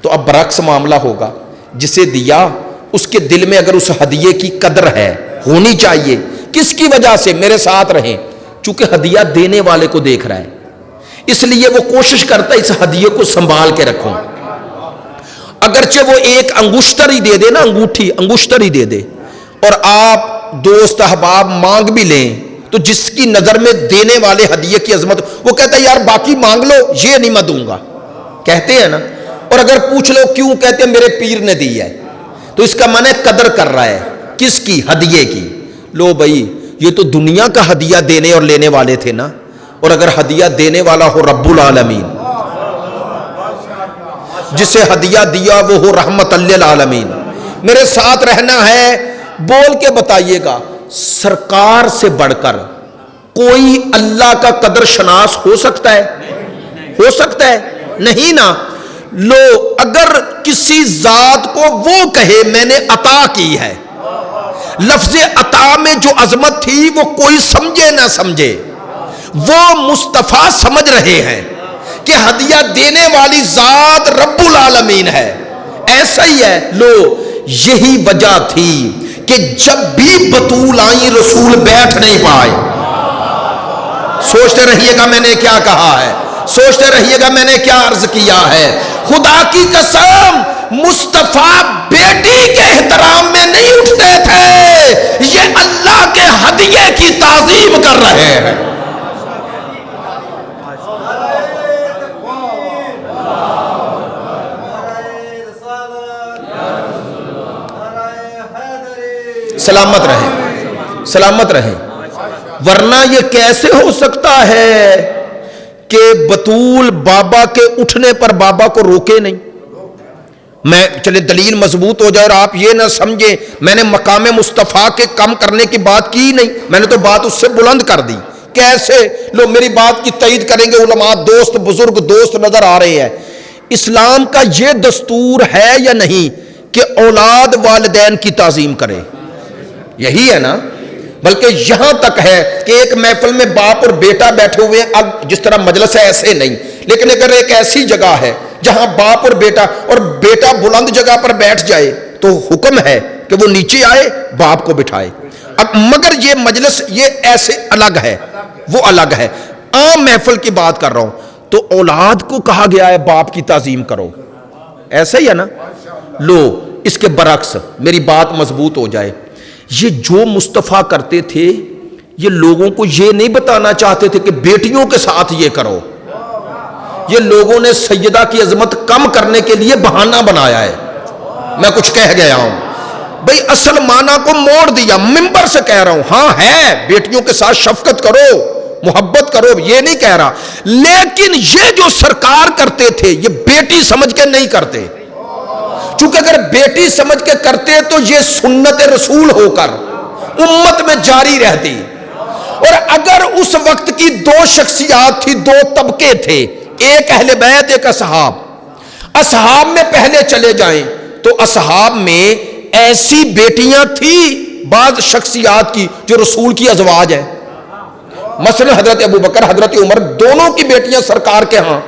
تو اب برعکس معاملہ ہوگا، جسے دیا اس کے دل میں اگر اس ہدیے کی قدر ہے، ہونی چاہیے، کس کی وجہ سے؟ میرے ساتھ رہیں، چونکہ ہدیہ دینے والے کو دیکھ رہا ہے، اس لیے وہ کوشش کرتا ہے اس ہدیے کو سنبھال کے رکھوں۔ اگرچہ وہ ایک انگشتر ہی دے دے نا، انگوٹھی انگشتر ہی دے دے، اور آپ دوست احباب مانگ بھی لیں، تو جس کی نظر میں دینے والے ہدیے کی عظمت، وہ کہتا ہے یار باقی مانگ لو، یہ نہیں میں دوں گا، کہتے ہیں نا۔ اور اگر پوچھ لو کیوں، کہتے ہیں میرے پیر نے دی ہے، تو اس کا معنی قدر کر رہا ہے کس کی؟ ہدیے کی۔ لو بھائی یہ تو دنیا کا ہدیہ دینے اور لینے والے تھے نا، اور اگر ہدیہ دینے والا ہو رب العالمین، جسے ہدیہ دیا وہ ہو رحمت للعالمین، میرے ساتھ رہنا ہے، بول کے بتائیے گا، سرکار سے بڑھ کر کوئی اللہ کا قدر شناس ہو سکتا ہے؟ ہو سکتا ہے؟ نہیں نا۔ لو اگر کسی ذات کو وہ کہے میں نے عطا کی ہے، لفظ عطا میں جو عظمت تھی وہ کوئی سمجھے نہ سمجھے، وہ مصطفیٰ سمجھ رہے ہیں کہ ہدیہ دینے والی ذات رب العالمین ہے، ایسا ہی ہے۔ لو یہی وجہ تھی کہ جب بھی بطول آئیں رسول بیٹھ نہیں پائے۔ سوچتے رہیے گا میں نے کیا کہا ہے، سوچتے رہیے گا میں نے کیا عرض کیا ہے۔ خدا کی قسم مصطفیٰ بیٹی کے احترام میں نہیں اٹھتے تھے، یہ اللہ کے ہدیے کی تعظیم کر رہے ہیں۔ سلامت رہیں، سلامت رہیں۔ ورنہ یہ کیسے ہو سکتا ہے کہ بطول بابا کے اٹھنے پر بابا کو روکے نہیں؟ میں چلے دلیل مضبوط ہو جائے اور آپ یہ نہ سمجھیں میں نے مقام مصطفیٰ کے کم کرنے کی بات کی نہیں، میں نے تو بات اس سے بلند کر دی۔ کیسے؟ لو میری بات کی تائید کریں گے علماء، دوست بزرگ دوست نظر آ رہے ہیں۔ اسلام کا یہ دستور ہے یا نہیں کہ اولاد والدین کی تعظیم کرے؟ یہی ہے نا۔ بلکہ یہاں تک ہے کہ ایک محفل میں باپ اور بیٹا بیٹھے ہوئے ہیں، اب جس طرح مجلس ہے ایسے نہیں، لیکن اگر ایک ایسی جگہ ہے جہاں باپ اور بیٹا بلند جگہ پر بیٹھ جائے تو حکم ہے کہ وہ نیچے آئے باپ کو بٹھائے۔ اب مگر یہ مجلس یہ ایسے الگ ہے، وہ الگ ہے، عام محفل کی بات کر رہا ہوں، تو اولاد کو کہا گیا ہے باپ کی تعظیم کرو، ایسا ہی ہے نا۔ لو اس کے برعکس میری بات مضبوط ہو جائے، یہ جو مصطفیٰ کرتے تھے یہ لوگوں کو یہ نہیں بتانا چاہتے تھے کہ بیٹیوں کے ساتھ یہ کرو، یہ لوگوں نے سیدہ کی عظمت کم کرنے کے لیے بہانہ بنایا ہے۔ میں کچھ کہہ گیا ہوں بھئی، اصل معنی کو موڑ دیا، منبر سے کہہ رہا ہوں، ہاں ہے بیٹیوں کے ساتھ شفقت کرو محبت کرو، یہ نہیں کہہ رہا، لیکن یہ جو سرکار کرتے تھے یہ بیٹی سمجھ کے نہیں کرتے، چونکہ اگر بیٹی سمجھ کے کرتے تو یہ سنت رسول ہو کر امت میں جاری رہتی۔ اور اگر اس وقت کی دو شخصیات تھی، دو طبقے تھے، ایک اہل بیت ایک اصحاب، اصحاب میں پہلے چلے جائیں تو اصحاب میں ایسی بیٹیاں تھیں بعض شخصیات کی جو رسول کی ازواج ہیں، مثلا حضرت ابو بکر حضرت عمر دونوں کی بیٹیاں سرکار کے ہاں۔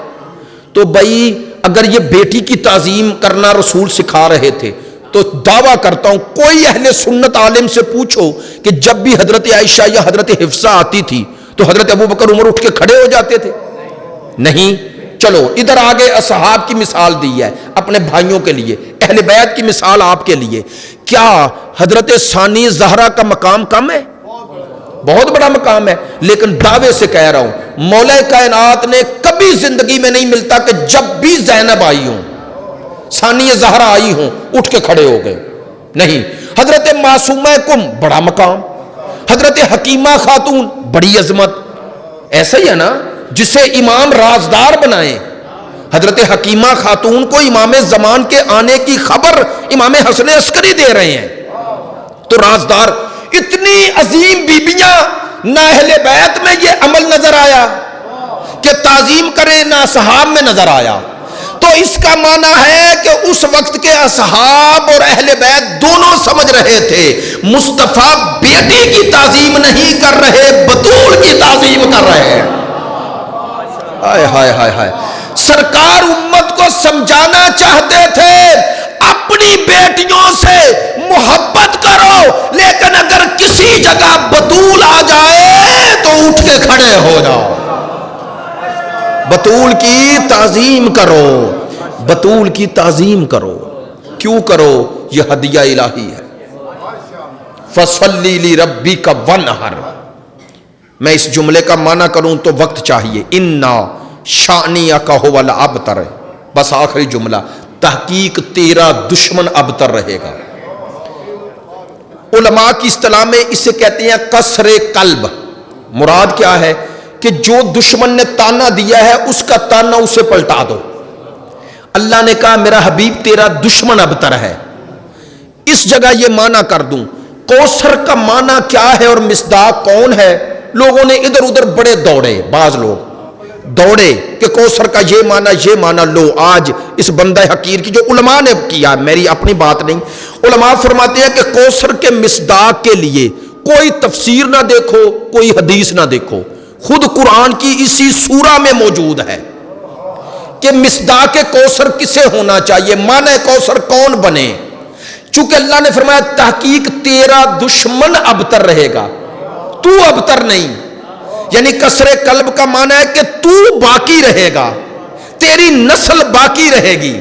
تو بھائی اگر یہ بیٹی کی تعظیم کرنا رسول سکھا رہے تھے تو دعویٰ کرتا ہوں کوئی اہل سنت عالم سے پوچھو کہ جب بھی حضرت عائشہ یا حضرت حفصہ آتی تھی تو حضرت ابو بکر عمر اٹھ کے کھڑے ہو جاتے تھے؟ نہیں۔ چلو ادھر آگے اصحاب کی مثال دی ہے اپنے بھائیوں کے لیے، اہل بیت کی مثال آپ کے لیے، کیا حضرت ثانی زہرا کا مقام کم ہے؟ بہت بڑا مقام ہے، لیکن دعوے سے کہہ رہا ہوں مولا کائنات نے کبھی زندگی میں نہیں ملتا کہ جب بھی زینب آئی ہوں ثانی زہرا آئی ہوں اٹھ کے کھڑے ہو گئے، نہیں۔ حضرت معصومہ کم بڑا مقام، حضرت حکیمہ خاتون بڑی عظمت، ایسا ہی ہے نا جسے امام رازدار بنائیں۔ حضرت حکیمہ خاتون کو امام زمان کے آنے کی خبر امام حسن عسکری دے رہے ہیں، تو رازدار، اتنی عظیم بیبیاں، نہ اہل بیت میں یہ عمل نظر آیا کہ تعظیم کریں، نہ اصحاب میں نظر آیا۔ تو اس کا معنی ہے کہ اس وقت کے اصحاب اور اہل بیت دونوں سمجھ رہے تھے مصطفیٰ بیٹی کی تعظیم نہیں کر رہے، بطول کی تعظیم کر رہے ہیں۔ ہائے ہائے ہائے ہائے، سرکار امت کو سمجھانا چاہتے تھے اپنی بیٹیوں سے محبت کرو، لیکن اگر کسی جگہ بطول آ جائے تو اٹھ کے کھڑے ہو جاؤ، بطول کی تعظیم کرو، بطول کی تعظیم کرو۔ کیوں کرو، یہ ہدیہ الہی ہے۔ فصلی لربک ونحر، میں اس جملے کا معنی کروں تو وقت چاہیے، انا شانیک ھو الابتر، بس آخری جملہ، تحقیق تیرا دشمن ابتر رہے گا۔ علماء کی اصطلاح میں اسے کہتے ہیں کسر قلب۔ مراد کیا ہے کہ جو دشمن نے تانا دیا ہے اس کا تانا اسے پلٹا دو۔ اللہ نے کہا میرا حبیب تیرا دشمن ابتر ہے۔ اس جگہ یہ معنی کر دوں، کوثر کا معنی کیا ہے اور مصداق کون ہے؟ لوگوں نے ادھر ادھر بڑے دوڑے، بعض لوگ دوڑے کہ کوثر کا یہ معنی لو، آج اس بندہ حقیر کی جو علماء نے کیا، میری اپنی بات نہیں، علماء فرماتے ہیں کہ کوثر کے مصداق کے لیے کوئی تفسیر نہ دیکھو، کوئی حدیث نہ دیکھو، خود قرآن کی اسی سورہ میں موجود ہے کہ مصداق کوثر کسے ہونا چاہیے، معنی کوثر کون بنے۔ چونکہ اللہ نے فرمایا تحقیق تیرا دشمن ابتر رہے گا، تو ابتر نہیں، یعنی کسر قلب کا معنی ہے کہ تو باقی رہے گا، تیری نسل باقی رہے گی،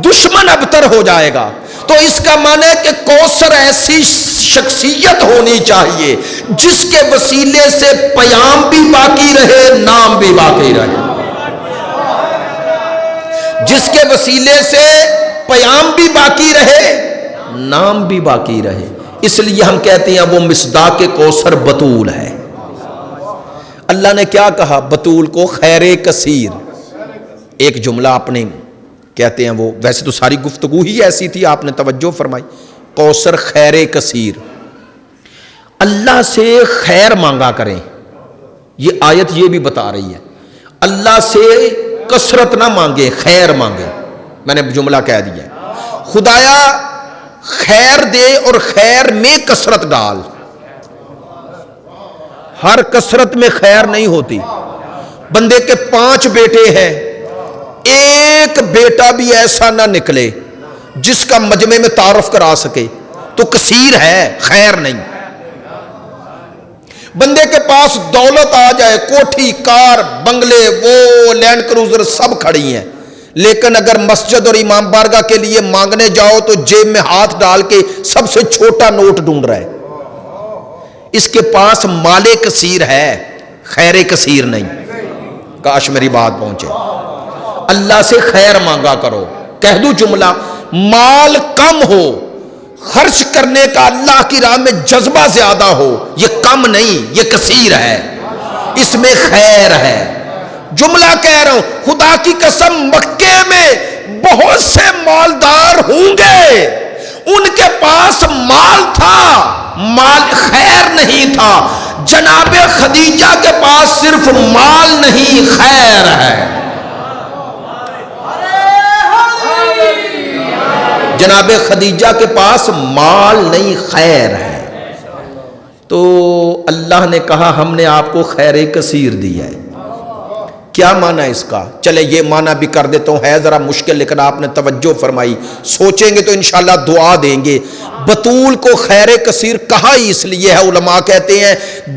دشمن ابتر ہو جائے گا۔ تو اس کا معنی ہے کہ کوثر ایسی شخصیت ہونی چاہیے جس کے وسیلے سے پیام بھی باقی رہے، نام بھی باقی رہے، جس کے وسیلے سے پیام بھی باقی رہے، نام بھی باقی رہے۔ اس لیے ہم کہتے ہیں وہ مصداق کوثر بطول ہے۔ اللہ نے کیا کہا بطول کو؟ خیر کثیر۔ ایک جملہ آپ نے کہتے ہیں وہ، ویسے تو ساری گفتگو ہی ایسی تھی، آپ نے توجہ فرمائی، کوثر خیر کثیر۔ اللہ سے خیر مانگا کریں، یہ آیت یہ بھی بتا رہی ہے، اللہ سے کثرت نہ مانگے، خیر مانگے۔ میں نے جملہ کہہ دیا، خدایا خیر دے اور خیر میں کثرت ڈال۔ ہر کثرت میں خیر نہیں ہوتی۔ بندے کے 5 بیٹے ہیں، ایک بیٹا بھی ایسا نہ نکلے جس کا مجمع میں تعارف کرا سکے تو کثیر ہے، خیر نہیں۔ بندے کے پاس دولت آ جائے، کوٹھی، کار، بنگلے، وہ لینڈ کروزر سب کھڑی ہیں، لیکن اگر مسجد اور امام بارگاہ کے لیے مانگنے جاؤ تو جیب میں ہاتھ ڈال کے سب سے چھوٹا نوٹ ڈھونڈ رہا ہے۔ اس کے پاس مال کثیر ہے، خیر کثیر نہیں۔ کاش میری بات پہنچے۔ اللہ سے خیر مانگا کرو۔ کہہ دوں جملہ، مال کم ہو، خرچ کرنے کا اللہ کی راہ میں جذبہ زیادہ ہو، یہ کم نہیں، یہ کثیر ہے، اس میں خیر ہے۔ جملہ کہہ رہا ہوں، خدا کی قسم مکے میں بہت سے مالدار ہوں گے، ان کے پاس مال تھا، مال خیر نہیں تھا۔ جناب خدیجہ کے پاس صرف مال نہیں، خیر ہے۔ جناب خدیجہ کے پاس مال نہیں، خیر ہے۔ تو اللہ نے کہا ہم نے آپ کو خیر کثیر دی ہے۔ کیا معنی ہے اس کا؟ چلے یہ معنی بھی کر دیتا ہوں، ہے ذرا مشکل لیکن آپ نے توجہ فرمائی، سوچیں گے تو انشاءاللہ دعا دیں گے۔ بطول کو خیر کثیر کہا ہی اس لیے ہے، علماء کہتے ہیں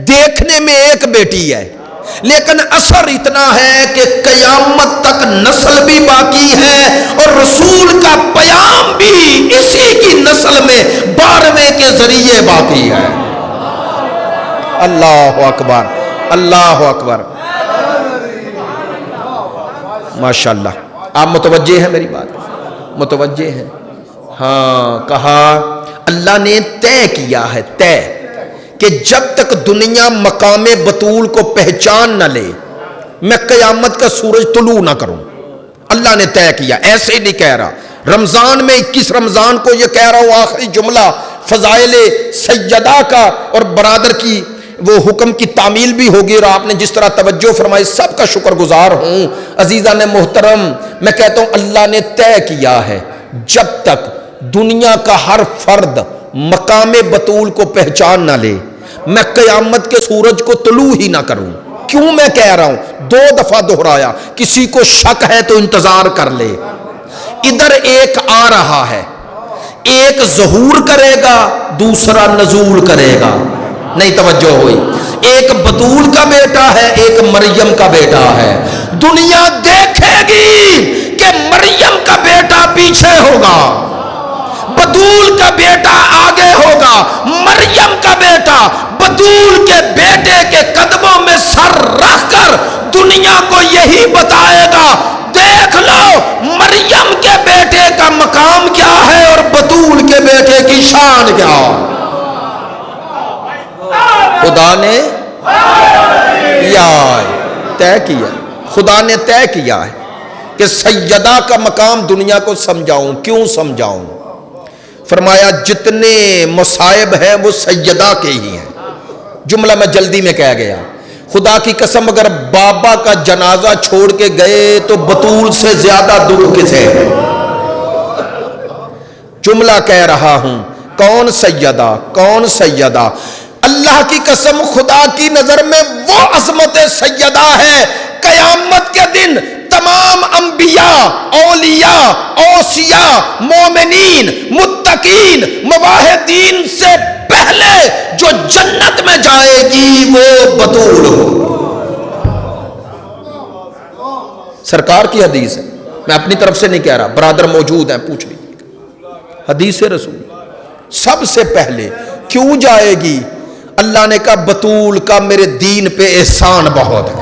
دیکھنے میں ایک بیٹی ہے لیکن اثر اتنا ہے کہ قیامت تک نسل بھی باقی ہے اور رسول کا پیام بھی اسی کی نسل میں 12ویں کے ذریعے باقی ہے۔ اللہ اکبر، اللہ اکبر، ماشاءاللہ۔ آپ متوجہ ہیں میری بات؟ متوجہ ہیں؟ ہاں، کہا اللہ نے طے کیا ہے، طے کہ جب تک دنیا مقام بطول کو پہچان نہ لے میں قیامت کا سورج طلوع نہ کروں۔ اللہ نے طے کیا، ایسے ہی نہیں کہہ رہا۔ رمضان میں 21 رمضان کو یہ کہہ رہا ہوں، آخری جملہ فضائل سیدہ کا اور برادر کی وہ حکم کی تعمیل بھی ہوگی، اور آپ نے جس طرح توجہ فرمائی سب کا شکر گزار ہوں۔ عزیزان محترم، میں کہتا ہوں اللہ نے طے کیا ہے جب تک دنیا کا ہر فرد مقام بطول کو پہچان نہ لے میں قیامت کے سورج کو طلوع ہی نہ کروں۔ کیوں میں کہہ رہا ہوں؟ 2 دفعہ دہرایا، کسی کو شک ہے تو انتظار کر لے۔ ادھر ایک آ رہا ہے، ایک ظہور کرے گا، دوسرا نزول کرے گا۔ نہیں توجہ ہوئی؟ ایک بطول کا بیٹا ہے، ایک مریم کا بیٹا ہے۔ دنیا دیکھے گی کہ مریم کا بیٹا پیچھے ہوگا، بطول کا بیٹا آگے ہوگا، مریم کا بیٹا بطول کے بیٹے کے قدموں میں سر رکھ کر دنیا کو یہی بتائے گا، دیکھ لو مریم کے بیٹے کا مقام کیا ہے اور بطول کے بیٹے کی شان کیا ہے۔ خدا نے طے کیا، خدا نے طے کیا ہے کہ سیدہ کا مقام دنیا کو سمجھاؤں۔ کیوں سمجھاؤں؟ فرمایا جتنے مصائب ہیں وہ سیدہ کے ہی ہیں۔ جملہ میں جلدی میں کہہ گیا، خدا کی قسم اگر بابا کا جنازہ چھوڑ کے گئے تو بطول سے زیادہ دکھ کسے ہے؟ جملہ کہہ رہا ہوں، کون سیدہ؟ کون سیدہ؟ اللہ کی قسم خدا کی نظر میں وہ عظمت سیدہ ہے، قیامت کے دن تمام انبیاء، اولیاء، اوصیاء، مومنین، متقین، موحدین سے پہلے جو جنت میں جائے گی وہ بطول ہو۔ سرکار کی حدیث ہے، میں اپنی طرف سے نہیں کہہ رہا، برادر موجود ہیں پوچھ لیجیے، حدیث رسول سب سے پہلے کیوں جائے گی؟ اللہ نے کہا بطول کا میرے دین پہ احسان بہت ہے۔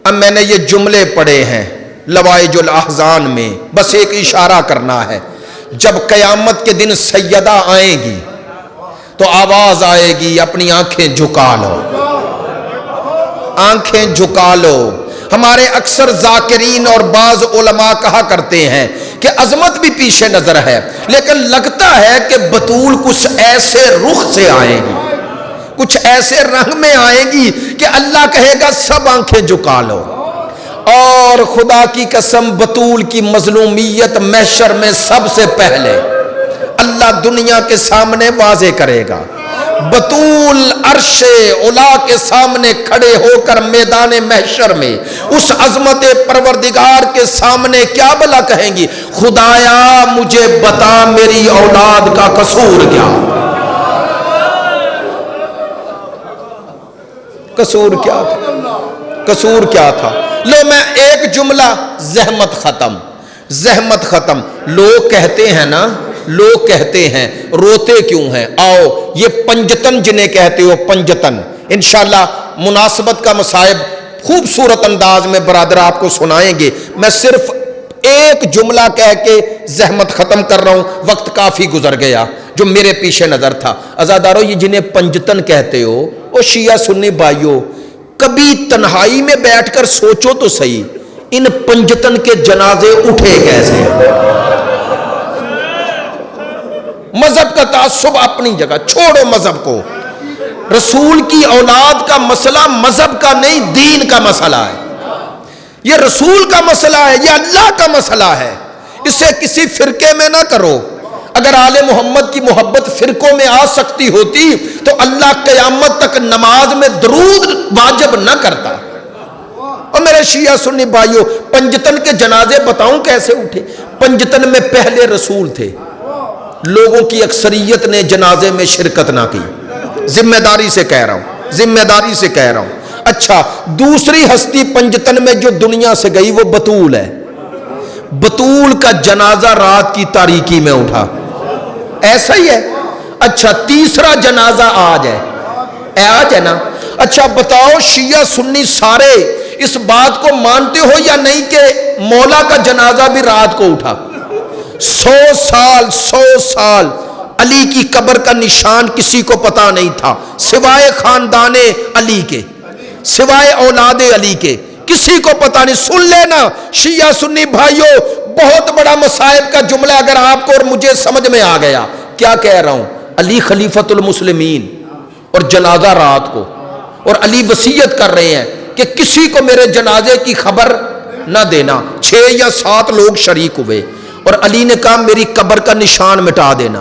اب میں نے یہ جملے پڑھے ہیں لوائج الاحزان میں، بس ایک اشارہ کرنا ہے، جب قیامت کے دن سیدہ آئیں گی تو آواز آئے گی اپنی آنکھیں جھکا لو، آنکھیں جھکا لو۔ ہمارے اکثر ذاکرین اور بعض علماء کہا کرتے ہیں کہ عظمت بھی پیچھے نظر ہے، لیکن لگتا ہے کہ بطول کچھ ایسے رخ سے آئیں گی، کچھ ایسے رنگ میں آئیں گی کہ اللہ کہے گا سب آنکھیں جھکا لو۔ اور خدا کی قسم بطول کی مظلومیت محشر میں سب سے پہلے اللہ دنیا کے سامنے واضح کرے گا۔ بطول عرش علا کے سامنے کھڑے ہو کر میدان محشر میں اس عظمت پروردگار کے سامنے کیا بلا کہیں گی؟ خدایا مجھے بتا میری اولاد کا قصور کیا؟ قصور کیا تھا؟ قصور کیا تھا؟ لو میں ایک جملہ، زحمت ختم، زحمت ختم۔ لوگ کہتے ہیں نا، لوگ کہتے ہیں روتے کیوں ہیں؟ آؤ یہ پنجتن جنہیں کہتے ہو پنجتن، انشاءاللہ مناسبت کا مصائب خوبصورت انداز میں برادر آپ کو سنائیں گے۔ میں صرف ایک جملہ کہہ کے زحمت ختم کر رہا ہوں، وقت کافی گزر گیا جو میرے پیچھے نظر تھا۔ عزادارو یہ جنہیں پنجتن کہتے ہو، او شیعہ سنی بھائیو، کبھی تنہائی میں بیٹھ کر سوچو تو صحیح، ان پنجتن کے جنازے اٹھے کیسے؟ مذہب کا تعصب اپنی جگہ، چھوڑو مذہب کو۔ رسول کی اولاد کا مسئلہ مذہب کا نہیں، دین کا مسئلہ ہے، یہ رسول کا مسئلہ ہے، یہ اللہ کا مسئلہ ہے، اسے کسی فرقے میں نہ کرو۔ اگر آل محمد کی محبت فرقوں میں آ سکتی ہوتی تو اللہ قیامت تک نماز میں درود واجب نہ کرتا۔ اور میرے شیعہ سنی بھائیوں، پنجتن کے جنازے بتاؤں کیسے اٹھے؟ پنجتن میں پہلے رسول تھے، لوگوں کی اکثریت نے جنازے میں شرکت نہ کی، ذمہ داری سے کہہ رہا ہوں، ذمہ داری سے کہہ رہا ہوں۔ اچھا، دوسری ہستی پنجتن میں جو دنیا سے گئی وہ بطول ہے، بطول کا جنازہ رات کی تاریکی میں اٹھا، ایسا ہی ہے۔ اچھا، تیسرا جنازہ آج ہے، آج ہے نا؟ اچھا بتاؤ شیعہ سنی سارے اس بات کو مانتے ہو یا نہیں کہ مولا کا جنازہ بھی رات کو اٹھا؟ 100 سال علی کی قبر کا نشان کسی کو پتا نہیں تھا سوائے خاندان علی کے، سوائے اولاد علی کے، کسی کو پتا نہیں۔ سن لینا شیعہ سنی بھائیوں، بہت بڑا مصائب کا جملہ اگر آپ کو اور مجھے سمجھ میں آ گیا، کیا کہہ رہا ہوں؟ علی خلیفۃ المسلمین اور جنازہ رات کو، اور علی وصیت کر رہے ہیں کہ کسی کو میرے جنازے کی خبر نہ دینا۔ 6 یا 7 لوگ شریک ہوئے اور علی نے کہا میری قبر کا نشان مٹا دینا۔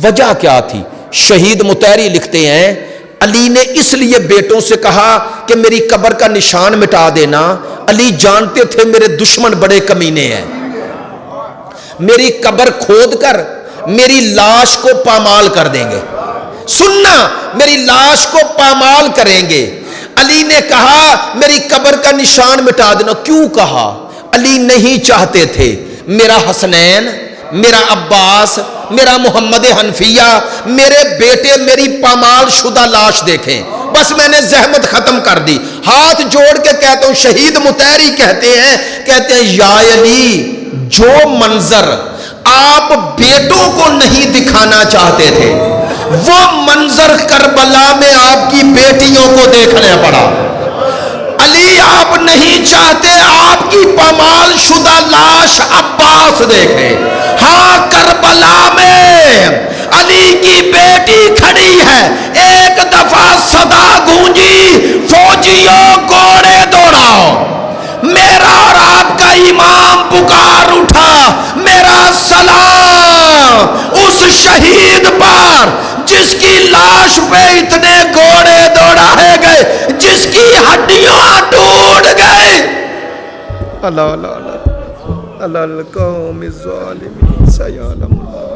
وجہ کیا تھی؟ شہید مطہری لکھتے ہیں علی نے اس لیے بیٹوں سے کہا کہ میری قبر کا نشان مٹا دینا، علی جانتے تھے میرے دشمن بڑے کمینے ہیں، میری قبر کھود کر میری لاش کو پامال کر دیں گے، سننا میری لاش کو پامال کریں گے۔ علی نے کہا میری قبر کا نشان مٹا دینا۔ کیوں کہا؟ علی نہیں چاہتے تھے میرا حسنین، میرا عباس، میرا محمد حنفیہ، میرے بیٹے میری پامال شدہ لاش دیکھیں، بس میں نے زحمت ختم کر دی۔ ہاتھ جوڑ کے کہتا ہوں، شہید مطہری کہتے ہیں یا علی، جو منظر آپ بیٹوں کو نہیں دکھانا چاہتے تھے وہ منظر کربلا میں آپ کی بیٹیوں کو دیکھنا پڑا۔ علی آپ نہیں چاہتے آپ کی پامال شدہ لاش عباس دیکھے، ہاں کربلا میں علی کی بیٹی کھڑی ہے، ایک دفعہ صدا گونجی، فوجیوں گھوڑے دوڑاؤ، میرا اور آپ کا امام پکار اٹھا، میرا سلام اس شہید پر جس کی لاش پہ اتنے گھوڑے دوڑائے گئے، جس کی ہڈیاں ٹوٹ گئے۔ اللہ اللہ اللہ اللہ القوم الظالمین سیعلم اللہ۔